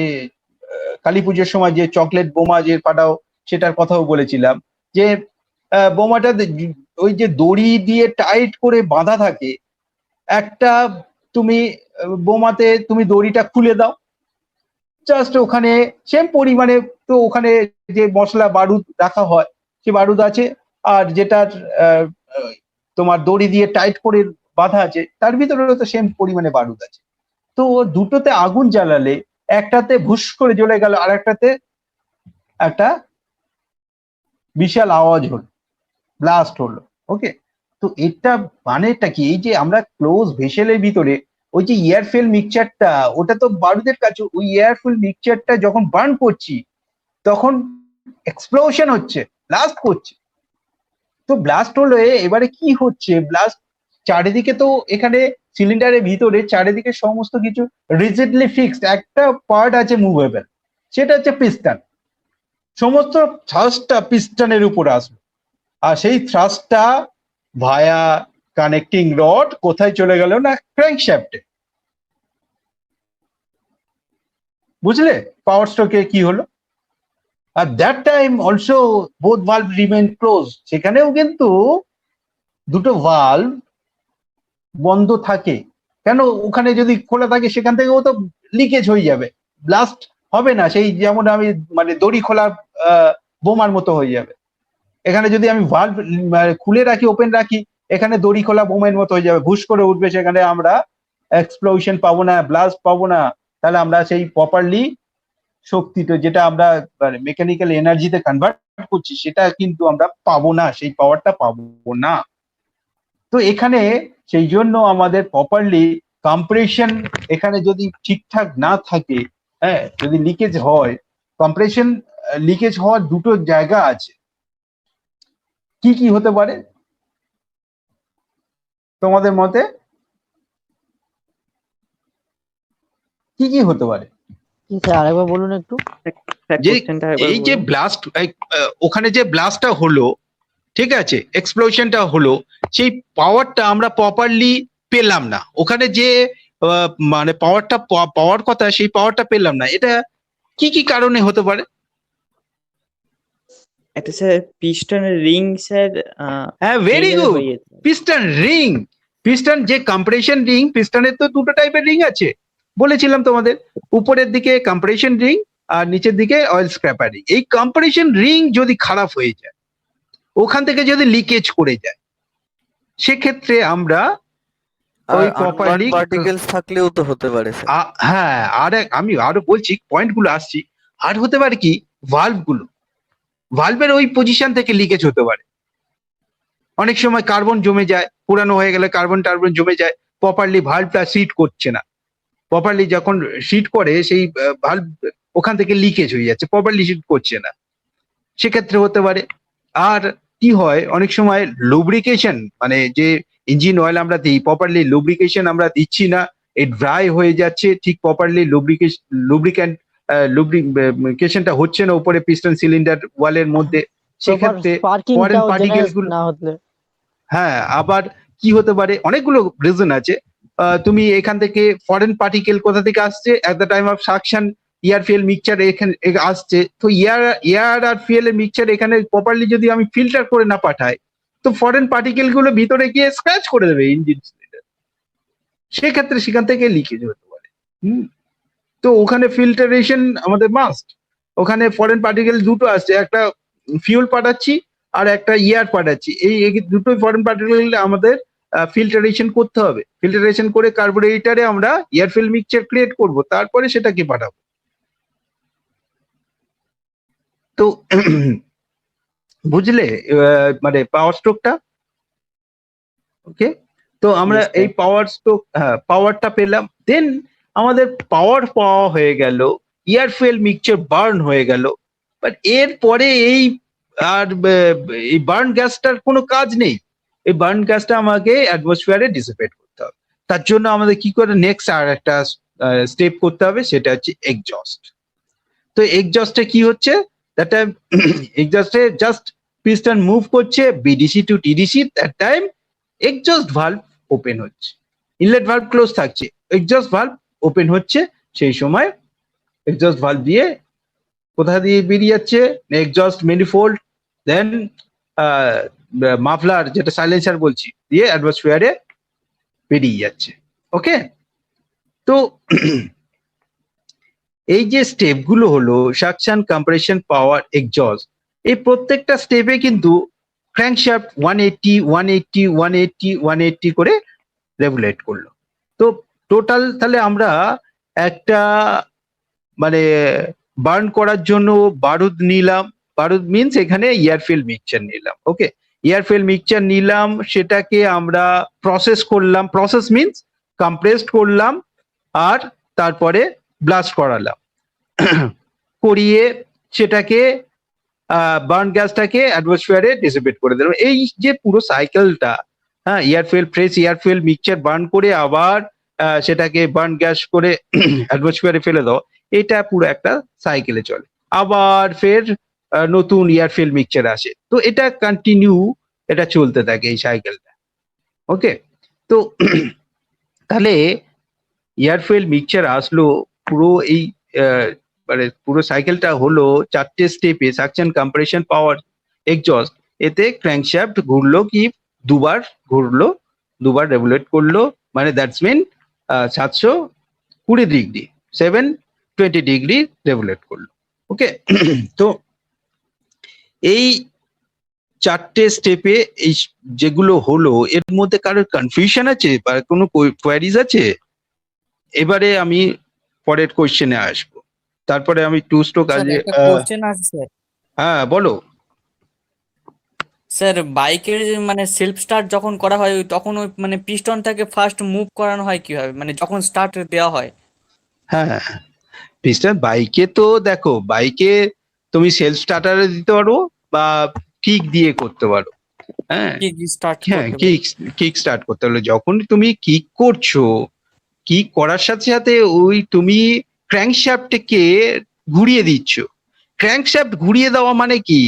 কালী পুজোর সময় যে চকলেট বোমা যে ফাটাও, সেটার কথাও বলেছিলাম, যে বোমাটা ওই যে দড়ি দিয়ে টাইট করে বাঁধা থাকে, একটা তুমি বোমাতে তুমি দড়িটা খুলে দাও, জাস্ট ওখানে সেম পরিমাণে, তো ওখানে যে মশলা বারুদ রাখা হয়, সে বারুদ আছে, আর যেটা তোমার দড়ি দিয়ে টাইট করে বাঁধা আছে, তার ভিতরে তো সেম পরিমাণে বারুদ আছে। তো দুটোতে আগুন জ্বালালে, একটাতে ভুস করে জ্বলে গেল, আর একটাতে একটা বিশাল আওয়াজ হলো, ব্লাস্ট হলো। ওকে, তো এটা মানেটা কি, এই যে আমরা ক্লোজ ভেসেলের ভিতরে ওই যে এয়ারফিল মিক্সচারটা, ওটা তো বারুদের কাছে, ওই এয়ারফিল মিক্সচারটা যখন বার্ন করছি, তখন এক্সপ্লোশন হচ্ছে, ব্লাস্ট করছে। তো ব্লাস্ট হলে এবারে কি হচ্ছে, ব্লাস্ট চারিদিকে, তো এখানে সিলিন্ডারের ভিতরে চারিদিকে সমস্ত কিছু রিজিডলি ফিক্সড, একটা পার্ট আছে মুভেবল, সেটা হচ্ছে পিস্টন। সমস্ত থ্রাস্টটা পিস্টনের উপর আসবে, আর সেই থ্রাস্টটা ভায়া কানেক্টিং রড কোথায় চলে গেল না, ক্র্যাঙ্কশ্যাফটে। বুঝলে পাওয়ার স্ট্রোকে কি হলো? আর that time also both valve remain close, সেখানেও কিন্তু দুটো ভালভ বন্ধ থাকে। কেন, ওখানে যদি খোলা থাকে, সেখান থেকেও তো লিকেজ হয়ে যাবে, ব্লাস্ট হবে না, সেই যেমন আমি মানে দড়ি খোলা বোমার মতো হয়ে যাবে। এখানে যদি আমি ভালভ খুলে রাখি, ওপেন রাখি, এখানে দড়ি খোলা বোমের মতো হয়ে যাবে, ভুস করে উঠবে, সেখানে আমরা এক্সপ্লোশন পাবো না, ব্লাস্ট পাবো না। তাহলে আমরা সেই প্রপারলি শক্তিটা যেটা আমরা মেকানিক্যাল এনার্জিতে কনভার্ট করছি সেটা কিন্তু আমরা পাবো না, সেই পাওয়ারটা পাবো না। তো এখানে সেই জন্য আমাদের প্রপারলি কম্প্রেশন এখানে যদি ঠিকঠাক না থাকে, হ্যাঁ, যদি লিকেজ হয়, কম্প্রেশন লিকেজ হওয়ার দুটো জায়গা আছে। কি কি হতে পারে তোমাদের মতে? কি কি হতে পারে? কি স্যার আরেকবার বলুন একটু। যে এই যে ব্লাস্ট, ওখানে যে ব্লাস্টটা হলো, ঠিক আছে, এক্সপ্লোশনটা হলো, সেই পাওয়ারটা আমরা প্রপারলি পেলাম না। ওখানে যে মানে পাওয়ারটা পাওয়ার কথা সেই পাওয়ারটা পেলাম না। এটা কি কি কারণে হতে পারে? একটা স্যার পিস্টনের রিং স্যার হ্যাঁ, very good, piston ring. Piston যে কম্প্রেশন রিং, পিস্টনের তো দুটো টাইপের রিং আছে, বলেছিলাম তোমাদের, উপরের দিকে কম্প্রেশন রিং আর নিচের দিকে অয়েল স্ক্র্যাপার রিং। এই কম্প্রেশন রিং যদি খারাপ হয়ে যায়, ওখান থেকে যদি লিকেজ করে যায়, সেক্ষেত্রে আমরা ওই প্রপারলি পার্টিকেলস থাকলেও তো হতে পারে স্যার। হ্যাঁ, আমি আরো বলছি, পয়েন্ট গুলো আসছি। আর হতে পারে কি, ভালভ গুলো, ভালভের ওই পজিশন থেকে লিকেজ হতে পারে। অনেক সময় কার্বন জমে যায়, পুরানো হয়ে গেলে কার্বন টার্বন জমে যায়, প্রপারলি ভালভটা সিট করছে না। প্রপারলি যখন সিট করে সেই ভালভ ওখান থেকে লিকেজ হয়ে যাচ্ছে, প্রপারলি সিট করছে না, সেক্ষেত্রে হতে পারে। আর কি হয়, অনেক সময় লুব্রিকেশন, মানে যে ইঞ্জিন অয়েল আমরা দিই, প্রপারলি লুব্রিকেশন আমরা দিচ্ছি না, এই ড্রাই হয়ে যাচ্ছে, ঠিক প্রপারলি লুব্রিকেশনটা হচ্ছে না উপরে পিস্টন সিলিন্ডার ওয়ালের মধ্যে, সেক্ষেত্রে ফরেন পার্টিকেল গুলো না হলে। হ্যাঁ, আবার কি হতে পারে, অনেকগুলো রিজন আছে। তুমি এখান থেকে ফরেন পার্টিকেল কোথা থেকে আসছে, এট the time of suction air fuel mixture এখানে আসছে, তো এয়ার আর ফুয়েলের মিক্সচার এখানে প্রপারলি যদি আমি ফিল্টার করে না পাঠাই, তো ফরেন পার্টিকেল গুলো ভিতরে গিয়ে স্ক্র্যাচ করে দেবে ইঞ্জিন সিলিন্ডার, সেক্ষেত্রে সেখান থেকে লিকেজ হতে পারে। তো ওখানে ফিল্টারেশন আমাদের মাস্ট। ওখানে ফরেন পার্টিকেল দুটো আসছে, একটা ফিউল পাঠাচ্ছি আর একটা এয়ার পাঠাচ্ছি, এই দুটোই ফরেন পার্টিকেল আমাদের ফিল্টারেশন করতে হবে। ফিল্টারেশন করে কার্বোরেটরে আমরা এয়ার ফুয়েল মিক্সচার ক্রিয়েট করব, তারপরে সেটাকে পাঠাবো। তো বুঝলে মানে পাওয়ার স্ট্রোকটা? ওকে, তো আমরা এই পাওয়ার স্ট্রোক, পাওয়ারটা পেলাম, দেন আমাদের পাওয়ার পাওয়া হয়ে গেল, এয়ার ফুয়েল মিক্সচার বার্ন হয়ে গেল, বাট এরপরে এই আর এই বার্ন গ্যাসটার কোনো কাজ নেই। এই বার্ন গ্যাসটা আমাকে অ্যাটমসফিয়ারে ডিসিপেট করতে হবে। তার জন্য আমাদের কি করে নেক্সট আর একটা স্টেপ করতে হবে, সেটা হচ্ছে এক্সজস্ট। তো এক্সজস্টে কি হচ্ছে, দ্যাট টাইম এক্সজস্টে জাস্ট পিস্টন মুভ করছে BDC to TDC, that time exhaust valve open হচ্ছে, ইনলেট ভালভ ক্লোজ থাকছে, এক্সজস্ট ভালভ ওপেন হচ্ছে। সেই সময় এক্সজস্ট ভালভ দিয়ে কোথা দিয়ে বেরিয়ে যাচ্ছে, এক্সজস্ট ম্যানিফোল্ড, দেন মাফলার যেটা সাইলেন্সার বলছি দিয়ে অ্যাটমসফিয়ারে বেরিয়ে যাচ্ছে। ওকে, তো এই যে স্টেপ গুলো হলো সাকশন, কম্প্রেশন, পাওয়ার, এক্সজস্ট, এই প্রত্যেকটা স্টেপে কিন্তু ক্র্যাঙ্কশ্যাফট 180 180 180 180 করে রেগুলেট করলো। তো টোটাল তাহলে আমরা একটা মানে বার্ন করার জন্য বারুদ নিলাম, বারুদ মিনস এখানে এয়ার ফুয়েল মিক্সচার নিলাম। ওকে, এয়ার ফুয়েল মিক্সচার নিলাম, সেটাকে আমরা প্রসেস করলাম, প্রসেস মিনস কম্প্রেসড করলাম, আর তারপরে ব্লাস্ট করালাম, করিয়ে সেটাকে বার্ন গ্যাসটাকে অ্যাটমসফিয়ারে ডিসিপেট করে দিলাম। এই যে পুরো সাইকেলটা, হ্যাঁ, air fuel, fresh air fuel mixture burn করে আবার সেটাকে বার্ন গ্যাস করে অ্যাটমসফিয়ারে ফেলে দাও, এটা পুরো একটা সাইকেলে চলে। আবার ফের নতুন এয়ার ফুয়েল মিক্সচার আসে, তো এটা কন্টিনিউ, এটা চলতে থাকে এই সাইকেলটা। ওকে, তো তাহলে এয়ার ফুয়েল মিক্সচার আসলো, পুরো এই মানে পুরো সাইকেলটা হলো চারটে স্টেপে, সাকশন, কম্প্রেশন, পাওয়ার, এক্সজস্ট। এতে ক্র্যাঙ্কশ্যাফট ঘুরলো কি, দুবার ঘুরলো, দুবার রেগুলেট করলো, মানে that's mean 720 degree, 720 degree regulate করলো। ওকে, তো এই চারটে স্টেপে এই যেগুলো হলো, এর মধ্যে কারোর কনফিউশন আছে বা কোনো কোয়ারিজ আছে? এবারে আমি পরের কোয়েশ্চেনে আসবো। তারপরে আমি টু স্ট্রোক স্যার আছে। একটা কোশ্চেন আছে স্যার। হ্যাঁ বলো। স্যার বাইকের মানে সেলফ স্টার্ট যখন করা হয় তখন ওই মানে পিস্টনটাকে ফার্স্ট মুভ করানো হয় কিভাবে, মানে যখন স্টার্ট দেওয়া হয়? হ্যাঁ পিস্টন বাইকে তো দেখো, বাইকে তুমি সেলফ স্টার্টারে দিতে পারো বা কিক দিয়ে করতে পারো। হ্যাঁ কি স্টার্ট হ্যাঁ করতে কিক কিক স্টার্ট করতে হলে যখন তুমি কিক করছো, কিক করার সাথে সাথে ওই তুমি ক্র্যাঙ্কশ্যাফটকে ঘুরিয়ে দিচ্ছ। ক্র্যাঙ্কশ্যাফট ঘুরিয়ে দেওয়া মানে কি,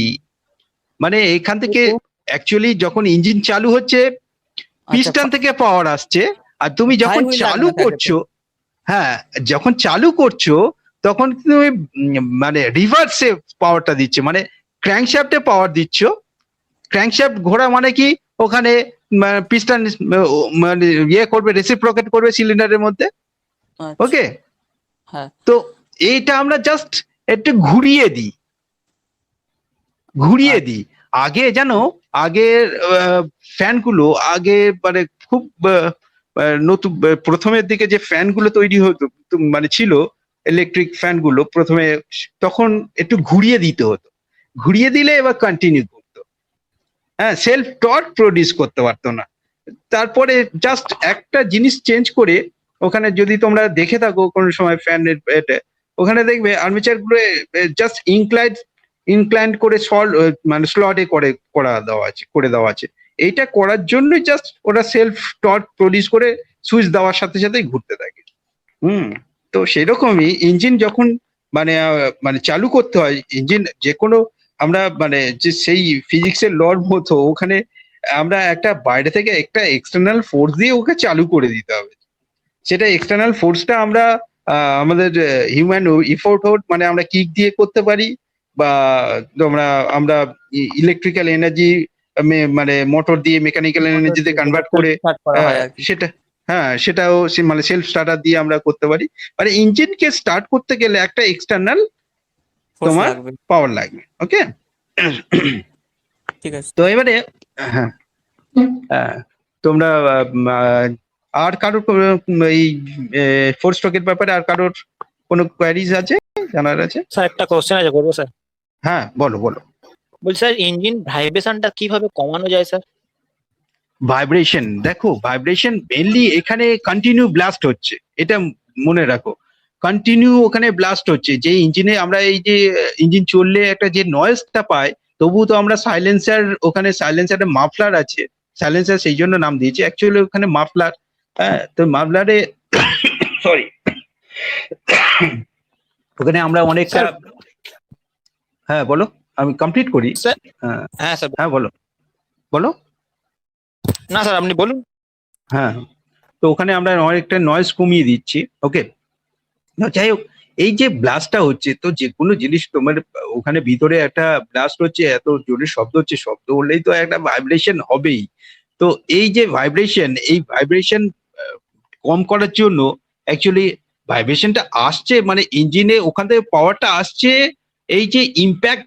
মানে এখান থেকে অ্যাকচুয়ালি যখন ইঞ্জিন চালু হচ্ছে পিস্টন থেকে পাওয়ার আসছে, আর তুমি যখন Flywheel চালু লাগানো থাকে তো। করছো, হ্যাঁ যখন চালু করছো তখন তুমি মানে রিভার্সে পাওয়ারটা দিচ্ছ, মানে ক্র্যাঙ্কশ্যাফটে পাওয়ার দিচ্ছ। ক্র্যাঙ্কশ্যাফট ঘোরা মানে কি, ওখানে পিস্টন মানে ইয়ে করবে, রেসিপ্রোকেট করবে সিলিন্ডারের মধ্যে। আচ্ছা, ওকে, হ্যাঁ তো এইটা আমরা জাস্ট একটু ঘুরিয়ে দিই, ঘুরিয়ে দিই। আগে জানো, আগের ফ্যানগুলো আগে মানে খুব নতুন প্রথমের দিকে যে ফ্যানগুলো তৈরি হতো মানে ছিল ইলেকট্রিক ফ্যানগুলো, প্রথমে তখন একটু ঘুরিয়ে দিতে হতো, ঘুরিয়ে দিলে এবার কন্টিনিউ করতো। হ্যাঁ সেলফ টর্ক প্রডিউস করতে পারতো না। তারপরে জাস্ট একটা জিনিস চেঞ্জ করে, ওখানে যদি তোমরা দেখে থাকো কোনো সময় ফ্যানের ওখানে দেখবে আর্মেচার গুলো জাস্ট ইনক্লাইন করে মানে স্লটে করে দেওয়া আছে। এইটা করার জন্যই জাস্ট ওটা সেলফ টর্ক প্রডিউস করে সুইচ দেওয়ার সাথে সাথেই ঘুরতে থাকে। তো সেরকমই ইঞ্জিন যখন মানে মানে চালু করতে হয়, ইঞ্জিন যে কোনো আমরা মানে যে সেই ফিজিক্সের লর মতো ওখানে আমরা একটা বাইরে থেকে একটা এক্সটার্নাল ফোর্স দিয়ে ওকে চালু করে দিতে হবে। সেটা এক্সটার্নাল ফোর্সটা আমরা আমাদের হিউম্যান ইফোর্ট মানে আমরা কিক দিয়ে করতে পারি, বা আমরা ইলেকট্রিক্যাল এনার্জি মানে মোটর দিয়ে মেকানিক্যাল এনার্জিতে কনভার্ট করে start করা হয় আর কি। সেটা, হ্যাঁ সেটাও মানে সেলফ স্টার্টার দিয়ে আমরা করতে পারি। মানে ইঞ্জিনকে স্টার্ট করতে গেলে একটা এক্সটার্নাল Force তোমার লাগবে। পাওয়ার লাগবে। ওকে, ঠিক আছে। তো এবারে হ্যাঁ তোমরা আর কারোর এই ফোর স্ট্রোকের ব্যাপারে আর কারোর কোনো কোয়ারিজ আছে, জানার আছে? স্যার একটা কোশ্চেন আছে, করবো স্যার? হ্যাঁ বলো বলো। বলছি স্যার, ইঞ্জিন ভাইব্রেশনটা কিভাবে কমানো যায় স্যার? ভাইব্রেশন, দেখো ভাইব্রেশন মেনলি এখানে কন্টিনিউ ব্লাস্ট হচ্ছে, এটা মনে রাখো। কন্টিনিউ ওখানে ব্লাস্ট হচ্ছে, যে ইঞ্জিনে আমরা এই যে ইঞ্জিন চললে একটা যে নয়েজটা পাই, তবু তো আমরা সাইলেন্সার, ওখানে সাইলেন্সারে মাফলার আছে, সাইলেন্সার সেই জন্য নাম দিয়েছি, অ্যাকচুয়ালি ওখানে মাফলার। হ্যাঁ তো মাফলারে সরি ওখানে আমরা অনেকটা, হ্যাঁ বলো আমি কমপ্লিট করি। স্যার হ্যাঁ হ্যাঁ স্যার, হ্যাঁ বলো বলো। না স্যার আপনি বলুন। হ্যাঁ তো ওখানে আমরা অনেকটা নয়েজ কমিয়ে দিচ্ছি। ওকে, যাই হোক, এই যে ব্লাস্টটা হচ্ছে, তো যে কোনো জিনিস তোমার ওখানে ভিতরে একটা ব্লাস্ট হচ্ছে, এত জোরে শব্দ হচ্ছে, শব্দ হলেই তো একটা ভাইব্রেশন হবেই। তো এই যে ভাইব্রেশন, এই ভাইব্রেশন কম করার জন্য অ্যাকচুয়ালি ভাইব্রেশনটা আসছে মানে ইঞ্জিনে ওখান থেকে পাওয়ারটা আসছে, এই যে ইম্প্যাক্ট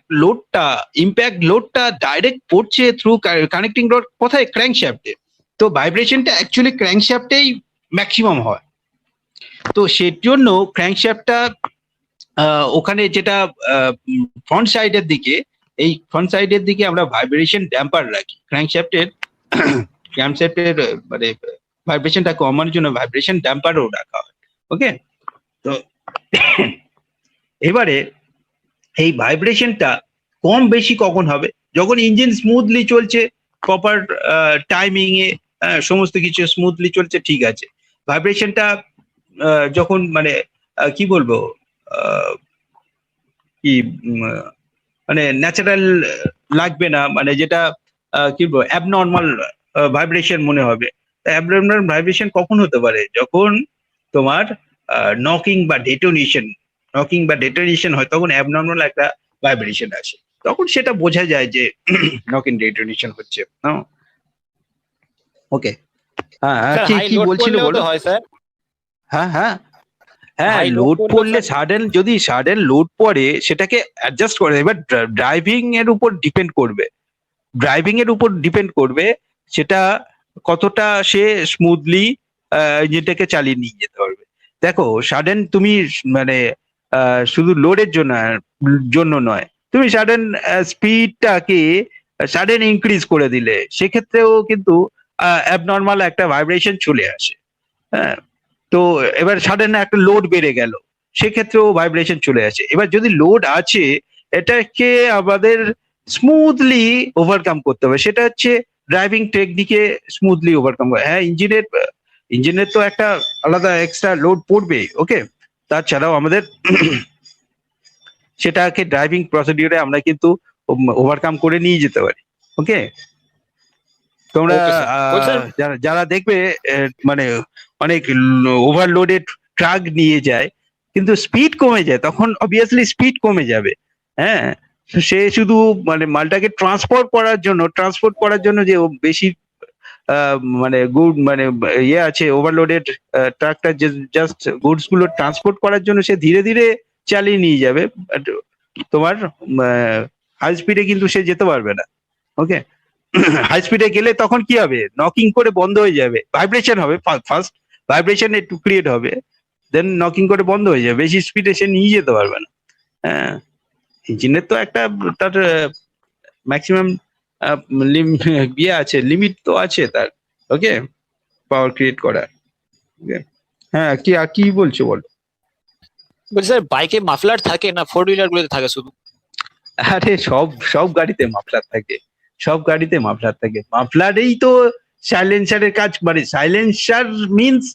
লোডটা ডাইরেক্ট পড়ছে থ্রু কানেক্টিং রড কোথায়, ক্র্যাঙ্কশ্যাফটে। তো ভাইব্রেশনটা অ্যাকচুয়ালি ক্র্যাঙ্কশ্যাফটেই ম্যাক্সিমাম হয়। তো সেই জন্য ক্র্যাঙ্কশ্যাফটটা ওখানে যেটা ফ্রন্ট সাইডের দিকে, এই ফ্রন্ট সাইডের দিকে আমরা ভাইব্রেশন ড্যাম্পার রাখি ক্র্যাঙ্কশ্যাফটের মানে ভাইব্রেশনটা কমানোর জন্য ভাইব্রেশন ড্যাম্পারও রাখা হয়। ওকে, তো এবারে এই ভাইব্রেশনটা কম বেশি কখন হবে, যখন ইঞ্জিন স্মুথলি চলছে, প্রপার টাইমিং এ সমস্ত কিছু স্মুথলি চলছে, ঠিক আছে। ভাইব্রেশনটা যখন মানে কি বলবো কি মানে ন্যাচারাল লাগবে না, মানে যেটা কি বলবো অ্যাবনর্মাল ভাইব্রেশন মনে হবে। অ্যাবনর্মাল ভাইব্রেশন কখন হতে পারে, যখন তোমার নকিং বা ডেটোনেশন হয়, তখন অ্যাবনর্মাল একটা ভাইব্রেশন আসে, তখন সেটা বোঝা যায় যে নকিং ডেটোনেশন হচ্ছে। ওকে, হ্যাঁ স্যার, high কি load বলছিল পড়লেও বলো। তো হয় স্যার। হ্যাঁ হ্যাঁ High load লোড পড়লেও পড়লে স্যার- যদি সাডেন লোড পড়ে, সেটাকে অ্যাডজাস্ট করে, এবার ড্রাইভিং এর উপর ডিপেন্ড করবে সেটা কতটা সে স্মুথলি ইঞ্জিনটাকে চালিয়ে নিয়ে যেতে পারবে। দেখো সাডেন তুমি মানে শুধু লোডের জন্য নয়, তুমি সাডেন স্পিডটাকে সাডেন ইনক্রিজ করে দিলে সেক্ষেত্রেও কিন্তু অ্যাবনর্মাল একটা ভাইব্রেশন চলে আসে। হ্যাঁ, তো এবার সাডেন একটা লোড বেড়ে গেল, সেক্ষেত্রেও ভাইব্রেশন চলে আসে। এবার যদি লোড আছে, এটাকে আমাদের স্মুথলি ওভারকাম করতে হবে, সেটা হচ্ছে ড্রাইভিং টেকনিকে স্মুথলি ওভারকাম করে। হ্যাঁ, ইঞ্জিনের তো একটা আলাদা এক্সট্রা লোড পড়বে, ওকে। তাছাড়াও আমাদের সেটাকে ড্রাইভিং প্রসিডিউরে আমরা কিন্তু ওভারকাম করে নিয়ে যেতে পারি, ওকে। তোমরা Okay, sir. বলছেন যারা দেখবে মানে অনেক ওভারলোডেড ট্রাক নিয়ে যায় কিন্তু স্পিড কমে যায়, তখন অবভিয়াসলি স্পিড কমে যাবে। হ্যাঁ, সে শুধু মানে মালটাকে ট্রান্সপোর্ট করার জন্য যে ও বেশি মানে গুড মানে ইয়ে আছে, ওভারলোডেড ট্রাকটা জাস্ট গুডস গুলো ট্রান্সপোর্ট করার জন্য সে ধীরে ধীরে চালিয়ে নিয়ে যাবে, তোমার হাই স্পিডে কিন্তু সে যেতে পারবে না, ওকে। হাই স্পিডে গেলে তখন কি হবে, নকিং করে বন্ধ হয়ে যাবে, ভাইব্রেশন হবে, ফার্স্ট ভাইব্রেশন একটু ক্রিয়েট হবে, দেন নকিং করে বন্ধ হয়ে যাবে, বেশি স্পিডে সে নিয়ে যেতে পারবে না। হ্যাঁ, ইঞ্জিনের তো একটা তার ম্যাক্সিমাম ইয়ে আছে, লিমিট তো আছে তার, ওকে, পাওয়ার ক্রিয়েট করার। হ্যাঁ, কি বলছো বলো। বলছি স্যার, বাইকে মাফলার থাকে না ফোর হুইলার গুলোতে থাকে শুধু? আরে সব গাড়িতে মাফলার থাকে, সব গাড়িতে মাফলার থাকে। মাফলারেই তো সাইলেন্সারের কাজ, মানে সাইলেন্সার মিনস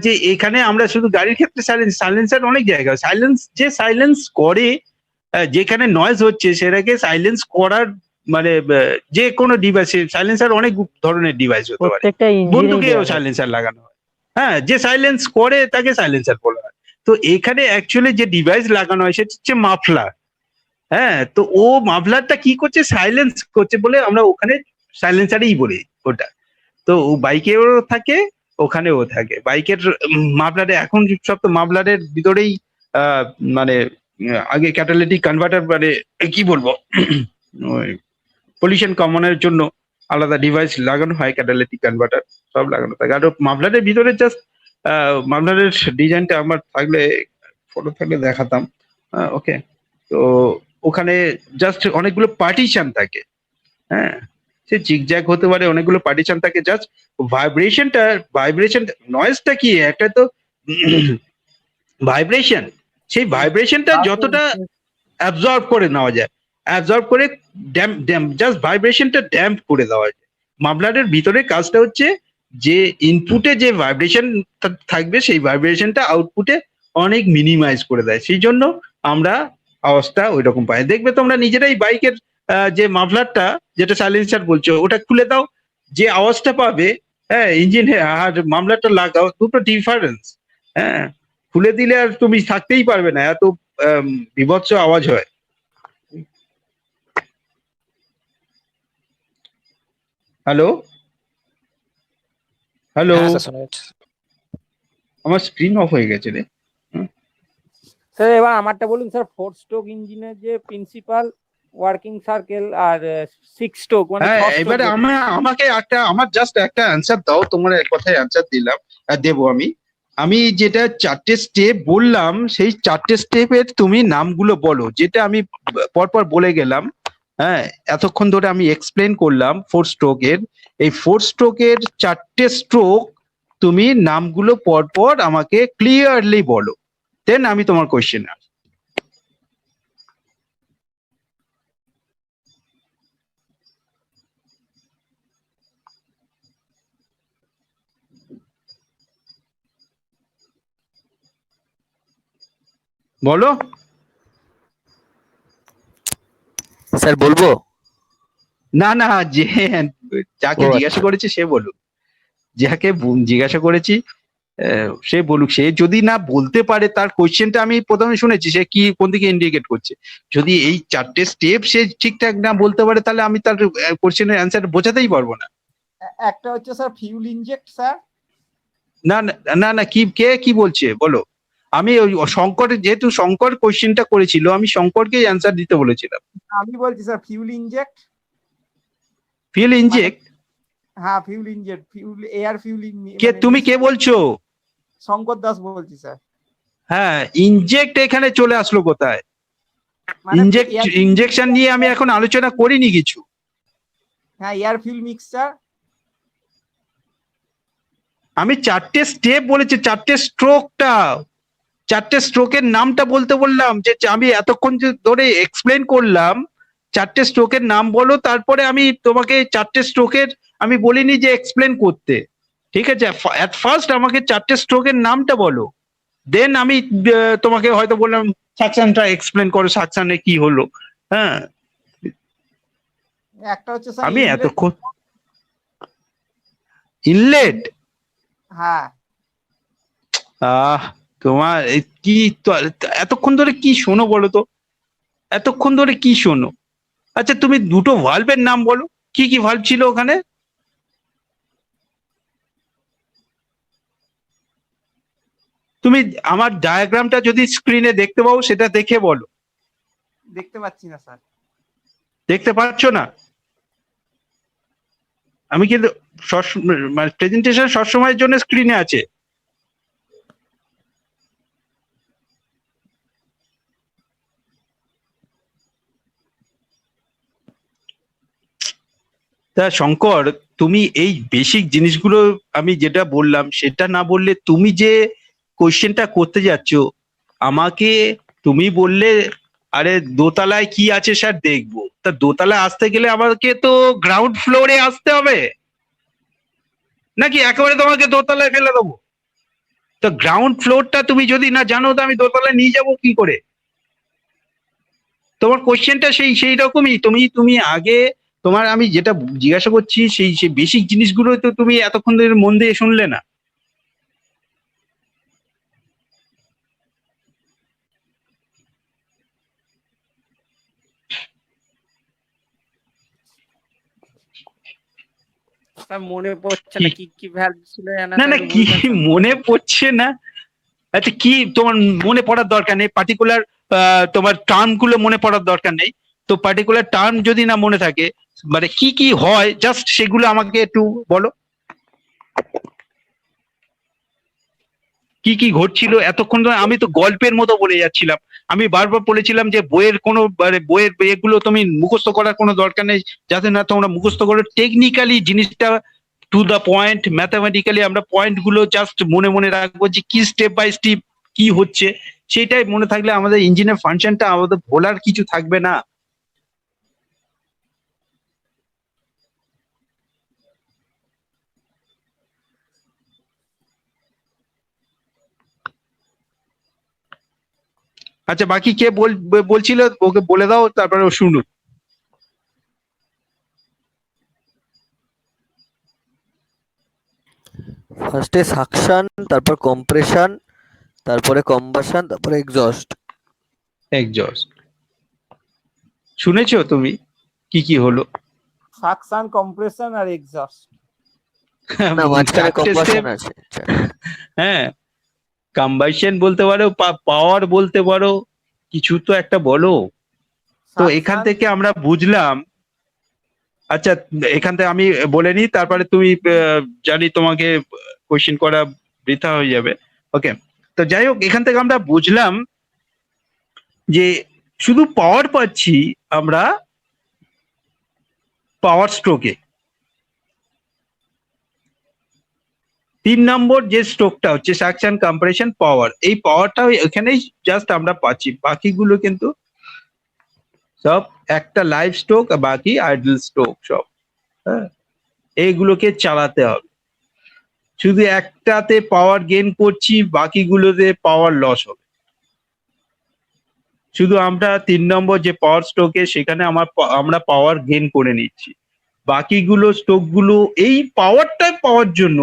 যে এখানে আমরা শুধু গাড়ির ক্ষেত্রে সাইলেন্সার অনেক জায়গায় সাইলেন্স করে, যেখানে নয়েজ হচ্ছে সেটাকে সাইলেন্স করার মানে যে কোনো ডিভাইসে সাইলেন্সার অনেক ধরনের ডিভাইস হতে পারে, প্রত্যেকটা ইঞ্জিনে বন্দুকেও সাইলেন্সার লাগানো হয়। হ্যাঁ, যে সাইলেন্স করে তাকে সাইলেন্সার বলা হয়। তো এখানে অ্যাকচুয়ালি যে ডিভাইস লাগানো হয় সেটা হচ্ছে মাফলার। হ্যাঁ, তো ও মাফলারটা কি করছে, সাইলেন্স করছে বলে আমরা ওখানে সাইলেন্সারই বলি ওটা। তো ও বাইকেও থাকে, ওখানেও থাকে। বাইকের মাফলারে এখন সব তো মাফলারের ভিতরেই মানে আগে ক্যাটালিটিক কনভার্টার, মানে কি বলবো, পলিউশন কমানোর জন্য আলাদা ডিভাইস লাগানো হয়, ক্যাটালিটিক কনভার্টার সব লাগানো থাকে। আর মাফলারের ভিতরে জাস্ট মাফলারের ডিজাইনটা আমার ফটো থাকলে দেখাতাম, ওকে। তো ওখানে জাস্ট অনেকগুলো পার্টিশন থাকে, হ্যাঁ, সে জিগজ্যাগ হতে পারে, অনেকগুলো পার্টিশন থাকে। জাস্ট ভাইব্রেশন নয়েজটা কি, একটা তো ভাইব্রেশন, সেই ভাইব্রেশনটা যতটা অ্যাবজর্ব করে নেওয়া যায়, অ্যাবজর্ব করে জাস্ট ভাইব্রেশনটা ড্যাম্প করে দেওয়া যায়। মাফলারের ভিতরে কাজটা হচ্ছে যে ইনপুটে যে ভাইব্রেশন থাকবে সেই ভাইব্রেশনটা আউটপুটে অনেক মিনিমাইজ করে দেয়, সেই জন্য আমরা আওয়াজটা ওই রকম পাই। দেখবে তোমরা নিজেরাই বাইকের যে মাফলারটা যেটা সাইলেন্সার বলছো ওটা খুলে দাও, যে আওয়াজটা পাবে, হ্যাঁ, ইঞ্জিনে আর মাফলারটা লাগাও, দুটো ডিফারেন্স। হ্যাঁ, খুলে দিলে আর তুমি থাকতেই পারবে না, এত বিভৎস আওয়াজ হয়। হ্যালো হ্যালো, হ্যাঁ স্যার, শোনা যাচ্ছে। আমার স্ক্রিন অফ হয়ে গেছে রে। স্যার এবার আমারটা বলুন স্যার, 4 স্ট্রোক ইঞ্জিনের যে প্রিন্সিপাল ওয়ার্কিং সার্কেল আর 6 স্ট্রোক মানে হ্যাঁ, 6 স্ট্রোক। এবারে আমাকে আমার জাস্ট একটা অ্যান্সার দাও, তোমার এক কথায় অ্যান্সার দিলাম, দেবো আমি যেটা 4টে স্টেপ বললাম, সেই 4টে স্টেপের তুমি নামগুলো বলো, যেটা আমি পরপর বলে গেলাম। হ্যাঁ, এতক্ষণ ধরে আমি এক্সপ্লেন করলাম 4 স্ট্রোকের, এই 4 স্ট্রোকের 4টে স্ট্রোক তুমি নামগুলো পরপর আমাকে ক্লিয়ারলি বলো, দেন আমি তোমার কোয়েশ্চেন বলো। স্যার বলবো? না, যাকে জিজ্ঞাসা করেছি সে বলুক, যাকে জিজ্ঞাসা করেছি সে বলুক। সে যদি না বলতে পারে, তার কোয়েশ্চেনটা আমি প্রথমে শুনেছি, সে কি কোন দিকে ইন্ডিকেট করছে। যদি এই 4টে স্টেপ সে ঠিকঠাক না বলতে পারে, তাহলে আমি তার কোয়েশ্চেনের অ্যান্সার বোঝাতেই পারবো না। একটা হচ্ছে স্যার ফিউল ইনজেক্ট স্যার। না, কি বলছে বলো। আমি ওই শঙ্কর, যেহেতু শঙ্কর কোয়েশ্চেনটা করেছিল, আমি শঙ্করকেই অ্যান্সার দিতে বলেছিলাম। আমি বলছি sir fuel inject. Fuel inject? হ্যাঁ, fuel inject, fuel air fuel. তুমি কে বলছো? শঙ্কর দাস বলছি স্যার। হ্যাঁ, ইনজেক্ট এখানে চলে আসলো কোথায়? মানে ইনজেকশন নিয়ে আমি এখন আলোচনা করিনি কিছু। হ্যাঁ, এয়ার ফিউল মিক্সচার। আমি 4টে স্টেপ বলেছি, 4টে স্ট্রোকটা, 4টে স্ট্রোকের নামটা বলতে বললাম, যে আমি এতক্ষণ যে ধরে এক্সপ্লেন করলাম 4টে স্ট্রোকের নাম বলো, তারপরে আমি তোমাকে 4টে স্ট্রোকের আমি বলিনি যে এক্সপ্লেন করতে, ঠিক আছে? এট ফার্স্ট আমাকে 4টে স্ট্রোকের নামটা বলো, দেন আমি তোমাকে হয়তো বললাম সাকশনটা এক্সপ্লেন করো, সাকশনে কি হলো। হ্যাঁ, একটা হচ্ছে স্যার আমি এতক্ষণ ইনলেট। হ্যাঁ, তোমার কি এতক্ষণ ধরে কি শোনো বলো তো, এতক্ষণ ধরে কি শোনো? আচ্ছা, তুমি দুটো ভালভের নাম বলো, কি কি ভালভ ছিল ওখানে? তুমি আমার ডায়াগ্রামটা যদি স্ক্রিনে দেখতে পাও সেটা দেখে বলো। দেখতে পাচ্ছি না স্যার। দেখতে পাচ্ছ না? আমি কিন্তু মানে প্রেজেন্টেশন সবসময়ের জন্য স্ক্রিনে আছে। তা শঙ্কর, তুমি এই বেসিক জিনিসগুলো আমি যেটা বললাম সেটা না বললে, তুমি যে কোশ্চেনটা করতে যাচ্ছ আমাকে, তুমি বললে আরে দোতলায় কি আছে স্যার দেখবো, তা দোতলায় আসতে গেলে আমাকে তো গ্রাউন্ড ফ্লোরে আসতে হবে, নাকি একেবারে তোমাকে দোতলায় ফেলে দেবো? তো গ্রাউন্ড ফ্লোরটা তুমি যদি না জানো তো আমি দোতলায় নিয়ে যাবো কি করে? তোমার কোশ্চেনটা সেই রকমই। তুমি আগে তোমার আমি যেটা জিজ্ঞাসা করছি সেই বেসিক জিনিসগুলো তো তুমি এতক্ষণ ধরে মন দিয়ে শুনলে না। স্যার মনে পড়ছে না কি কি ভ্যালভ ছিল জানা না না, কি মনে পড়ছে না? আচ্ছা, কি তোমার মনে পড়ার দরকার নেই, পার্টিকুলার তোমার টার্ম গুলো মনে পড়ার দরকার নেই। তো পার্টিকুলার টার্ম যদি না মনে থাকে, মানে কি কি হয় জাস্ট সেগুলো আমাকে একটু বলো। কি কি ঘটছিল এতক্ষণ ধরে? আমি তো গল্পের মতো বলে যাচ্ছিলাম। আমি বারবার বলেছিলাম যে বইয়ের কোনো বইয়ের এগুলো তুমি মুখস্থ করার কোনো দরকার নেই, যাতে না তোমরা মুখস্থ করো, টেকনিক্যালি জিনিসটা টু দা পয়েন্ট, ম্যাথামেটিক্যালি আমরা পয়েন্ট গুলো জাস্ট মনে মনে রাখবো, যে কি স্টেপ বাই স্টেপ কি হচ্ছে, সেটাই মনে থাকলে আমাদের ইঞ্জিনের ফাংশনটা আমাদের ভোলার কিছু থাকবে না। আচ্ছা, বাকি কে বলছিল ওকে বলে দাও, তারপরে ও শুনুক। ফার্স্টে সাকশন, তারপর কম্প্রেশন, তারপরে কম্বাসন, তারপরে এক্সস্ট। এক্সজস্ট শুনেছো তুমি কি কি হলো? সাকশন, কম্প্রেশন আর এক্সস্ট। না, মাঝখানে 4টে কম্বাসন step। আছে। আচ্ছা। হ্যাঁ, কম্বাইশন বলতে পারো, পাওয়ার বলতে পারো, কিছু তো একটা বলো। তো এখান থেকে আমরা বুঝলাম, আচ্ছা এখান থেকে আমি বলে নিই, তারপরে তুমি জানি তোমাকে কোশ্চেন করা বৃথা হয়ে যাবে। ওকে, তো যাই হোক, এখান থেকে আমরা বুঝলাম যে শুধু পাওয়ার পাচ্ছি আমরা পাওয়ার স্ট্রোকে। 3 নম্বর যে স্ট্রোকটা হচ্ছে সাকশন, কম্প্রেশন, পাওয়ার, এই পাওয়ারটা এখানেই জাস্ট আমরা পাচ্ছি, বাকিগুলো কিন্তু সব একটা লাইভ স্ট্রোক, বাকি আইডল স্ট্রোক সব। হ্যাঁ, এইগুলোকে চালাতে হবে। শুধু একটাতে পাওয়ার গেইন করছি, বাকিগুলোতে পাওয়ার লস হবে। শুধু আমরা 3 নম্বর যে পাওয়ার স্ট্রোকে সেখানে আমরা পাওয়ার গেইন করে নিচ্ছি, বাকিগুলো স্ট্রোক গুলো এই পাওয়ারটা পাওয়ার জন্য,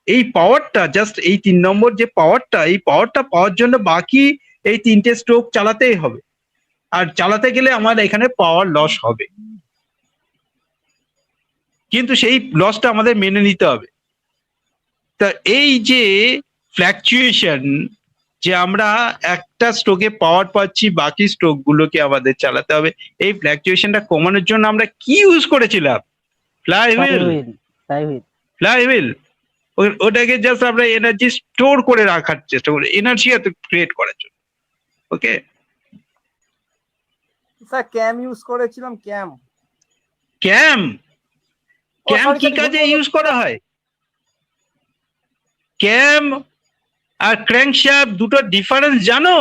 এই পাওয়ারটা জাস্ট এই 3 নম্বর যে পাওয়ারটা, এই পাওয়ারটা পাওয়ার জন্য বাকি এই 3টে স্ট্রোক চালাতেই হবে। আর চালাতে গেলে আমার এখানে পাওয়ার লস হবে, কিন্তু সেই লসটা আমাদের মেনে নিতে হবে। তা এই যে ফ্ল্যাকচুয়েশন, যে আমরা একটা স্ট্রোকে পাওয়ার পাচ্ছি, বাকি স্ট্রোক গুলোকে আমাদের চালাতে হবে, এই ফ্ল্যাকচুয়েশনটা কমানোর জন্য আমরা কি ইউজ করেছিলাম? ফ্লাইহুইল। ফ্লাইহুইল, ওটাকে জাস্ট আমরা এনার্জি স্টোর করে রাখার চেষ্টা করি, এনার্জি ক্রিয়েট করার জন্য। ওকে স্যার ক্যাম ইউজ করেছিলাম, ক্যাম ক্যাম ক্যাম sorry, কি sorry, কাজে বলবো। ইউজ করা হয়? ক্যাম আর ক্র্যাঙ্কশ্যাফট দুটো ডিফারেন্স জানো?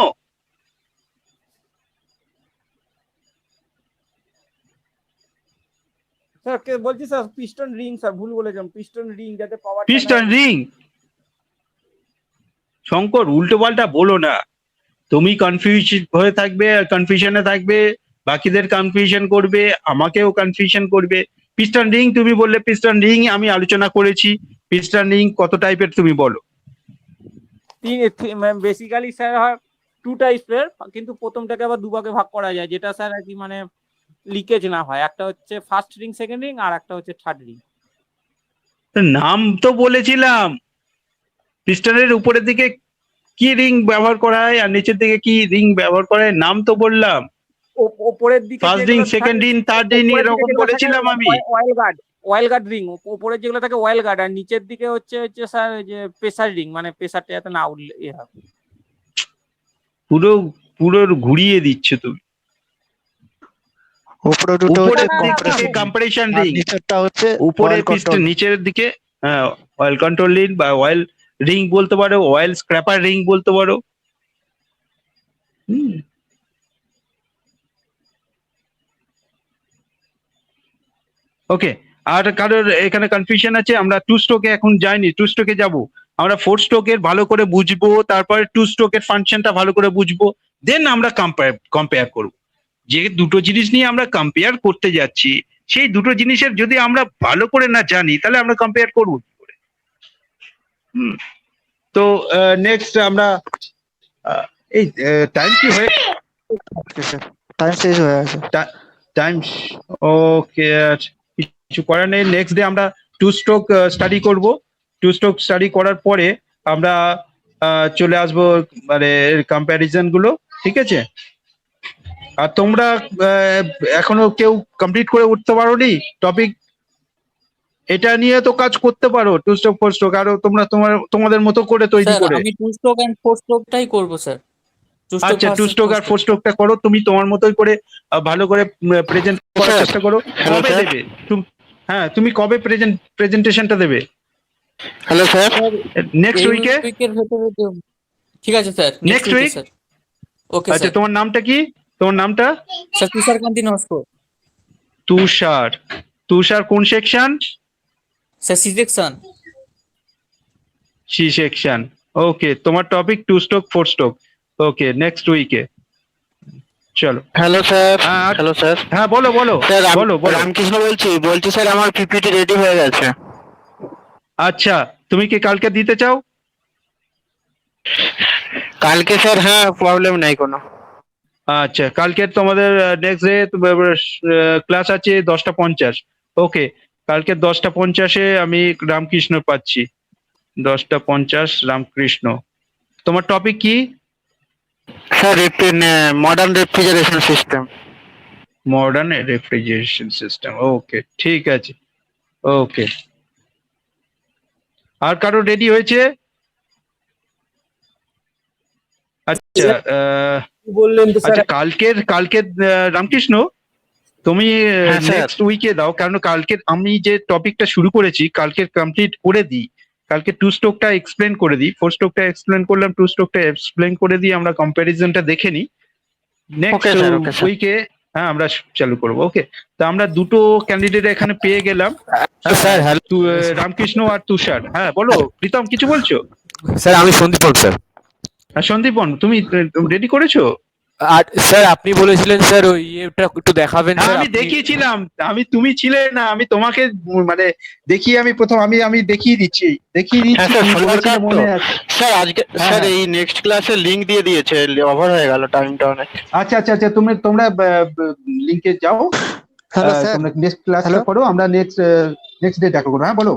স্যার কে বলছি স্যার পিস্টন রিং, স্যার ভুল বলেছিলাম, পিস্টন রিং যাতে পাওয়ার পিস্টন রিং। শঙ্কর উল্টো পাল্টা বলো না, তুমি কনফিউজ হয়ে থাকবে আর কনফিউশনে থাকবে, বাকিদের কনফিউশন করবে, আমাকেও কনফিউশন করবে। পিস্টন রিং তুমি বললে, পিস্টন রিং আমি আলোচনা করেছি। পিস্টন রিং কত টাইপের তুমি বলো? বেসিক্যালি স্যার হয় 2 টাইপের, কিন্তু প্রথমটাকে আবার দুভাগে ভাগ করা যায়, যেটা স্যার আর কি মানে লিকেজ না হয়। একটা হচ্ছে ফার্স্ট রিং, সেকেন্ড রিং, আর একটা হচ্ছে থার্ড রিং। নাম তো বলেছিলাম, পিস্টনের উপরের দিকে কি রিং ব্যবহার করা হয় আর নিচের দিকে কি রিং ব্যবহার করা হয়, নাম তো বললাম। ওপরের দিকে first ring, second ring, third ring এরকম বলেছিলাম আমি। অয়েল গার্ড রিং, ওপরের যেগুলো থাকে অয়েল গার্ড, আর নিচের দিকে হচ্ছে স্যার যে প্রেসার রিং, মানে প্রেসারটা যাতে না উঠলে হয়। পুরো পুরো ঘুরিয়ে দিচ্ছ তুমি। উপরে দুটো উপরের হচ্ছে দিকে compression কম্প্রেশন আর রিং, নিচেরটা হচ্ছে উপরে oil পিস্টন, control। নিচের দিকে অয়েল কন্ট্রোল রিং বা অয়েল রিং বলতে পারো, অয়েল স্ক্র্যাপার রিং বলতে পারো। ওকে, আর কারোর এখানে কনফিউশন আছে? আমরা 2 স্ট্রোকে এখন যাইনি, 2 স্ট্রোকে যাব। আমরা 4 স্ট্রোকের ভালো করে বুঝবো, তারপরে 2 স্ট্রোকের ফাংশনটা ভালো করে বুঝবো, দেন আমরা কম্পেয়ার করব। যে দুটো জিনিস নিয়ে আমরা কম্পেয়ার করতে যাচ্ছি, সেই দুটো জিনিসের যদি আমরা ভালো করে না জানি, তাহলে আমরা কম্পেয়ার করবো কি করে? তো নেক্সট আমরা এই টাইম কি হয়ে টাইম শেষ হয়ে গেছে। টাইম? ওকে, কিছু করার নেই। নেক্সট ডে আমরা 2 স্ট্রোক স্টাডি করব। 2 স্ট্রোক স্টাডি করার পরে আমরা চলে আসবো মানে কম্প্যারিজন গুলো, ঠিক আছে? আর তোমরা এখনো কেউ কমপ্লিট করে উঠতে পারোনি টপিক, এটা নিয়ে তো কাজ করতে পারো। 2 স্ট্রোক 4 স্ট্রোক আরো তোমরা তোমাদের মতো করে তৈরি স্যার করে। আমি 2 স্ট্রোক এন্ড 4 স্ট্রোকটাই করব স্যার। 2 স্ট্রোক আচ্ছা, 2 স্ট্রোক আর 4 স্ট্রোকটা করো, তুমি তোমার মতোই করে ভালো করে প্রেজেন্ট করার স্যার, চেষ্টা করো। হ্যালো কবে স্যার। দেবে? হ্যাঁ, তুমি কবে প্রেজেন্টেশনটা দেবে? Hello sir. নেক্সট এই উইকে? উইকের ভেতরে ঠিক আছে স্যার, Next নেক্সট উইকে week? স্যার। ওকে আচ্ছা, স্যার। তোমার নামটা কি? তোমার নামটা? স্যার তুষারকান্তি নস্কর। তুষার। তুষার কোন section? Sir C section. C section. Okay, তোমার topic 2 stroke 4 stroke. Okay, next উইকে চলো। Hello sir. আর- হ্যালো স্যার। হ্যাঁ, বলো স্যার বলো বলো। রামকৃষ্ণ বলছি স্যার আমার পিপিটি রেডি হয়ে গেছে। আচ্ছা, তুমি কি কালকে দিতে চাও? কালকে স্যার হ্যাঁ, প্রবলেম নাই কোনো। আচ্ছা, কালকে তোমাদের নেক্সট ডে ক্লাস আছে 10:50। ওকে, কালকে 10:50 আমি রামকৃষ্ণ পাচ্ছি। 10:50 রামকৃষ্ণ। তোমার টপিক কি? Sir modern refrigeration system. Modern refrigeration system. Okay, ঠিক আছে। ওকে, আর কারো রেডি হয়েছে? আচ্ছা, বললেন তো স্যার। আচ্ছা, কালকে রামকৃষ্ণ তুমি হ্যাঁ, স্যার। নেক্সট উইকে দাও, কারণ কালকে আমি যে টপিকটা শুরু করেছি কালকে কমপ্লিট করে দিই। কালকে 2 স্ট্রোকটা এক্সপ্লেন করে দিই, 4 স্ট্রোকটা এক্সপ্লেন করলাম, 2 স্ট্রোকটা এক্সপ্লেন করে দিই, আমরা কম্প্যারিজনটা দেখে নিই। Next Okay, sir, okay, sir. উইকে হ্যাঁ আমরা চালু করবো। ওকে, তো আমরা দুটো ক্যান্ডিডেট এখানে পেয়ে গেলাম, স্যার হ্যালো রামকৃষ্ণ আর তুষার। হ্যাঁ বলো প্রীতম, কিছু বলছো? স্যার, আমি সন্দীপন স্যার। হ্যাঁ, সন্দীপন, তুমি রেডি করেছো? আর স্যার আপনি বলেছিলেন স্যার ওই ইয়েটা একটু দেখাবেন হ্যাঁ, স্যার। আমি দেখিয়েছিলাম, তুমি ছিলে না, আমি তোমাকে মানে দেখিয়ে আমি প্রথম আমি দেখিয়ে দিচ্ছি হ্যাঁ স্যার, তুমি শনিবার বলেছিলে, কাট তো। মনে আছে? স্যার আজকে হ্যাঁ, স্যার হ্যাঁ। এই নেক্সট ক্লাসে লিংক দিয়ে দিয়েছে, ওভার হয়ে গেল টাইমটা অনেক। আচ্ছা, তোমরা লিংকে যাও, হ্যালো স্যার। তোমরা নেক্সট ক্লাসটা হ্যালো। করো, আমরা নেক্সট ডে দেখা করবো। হ্যাঁ বলো।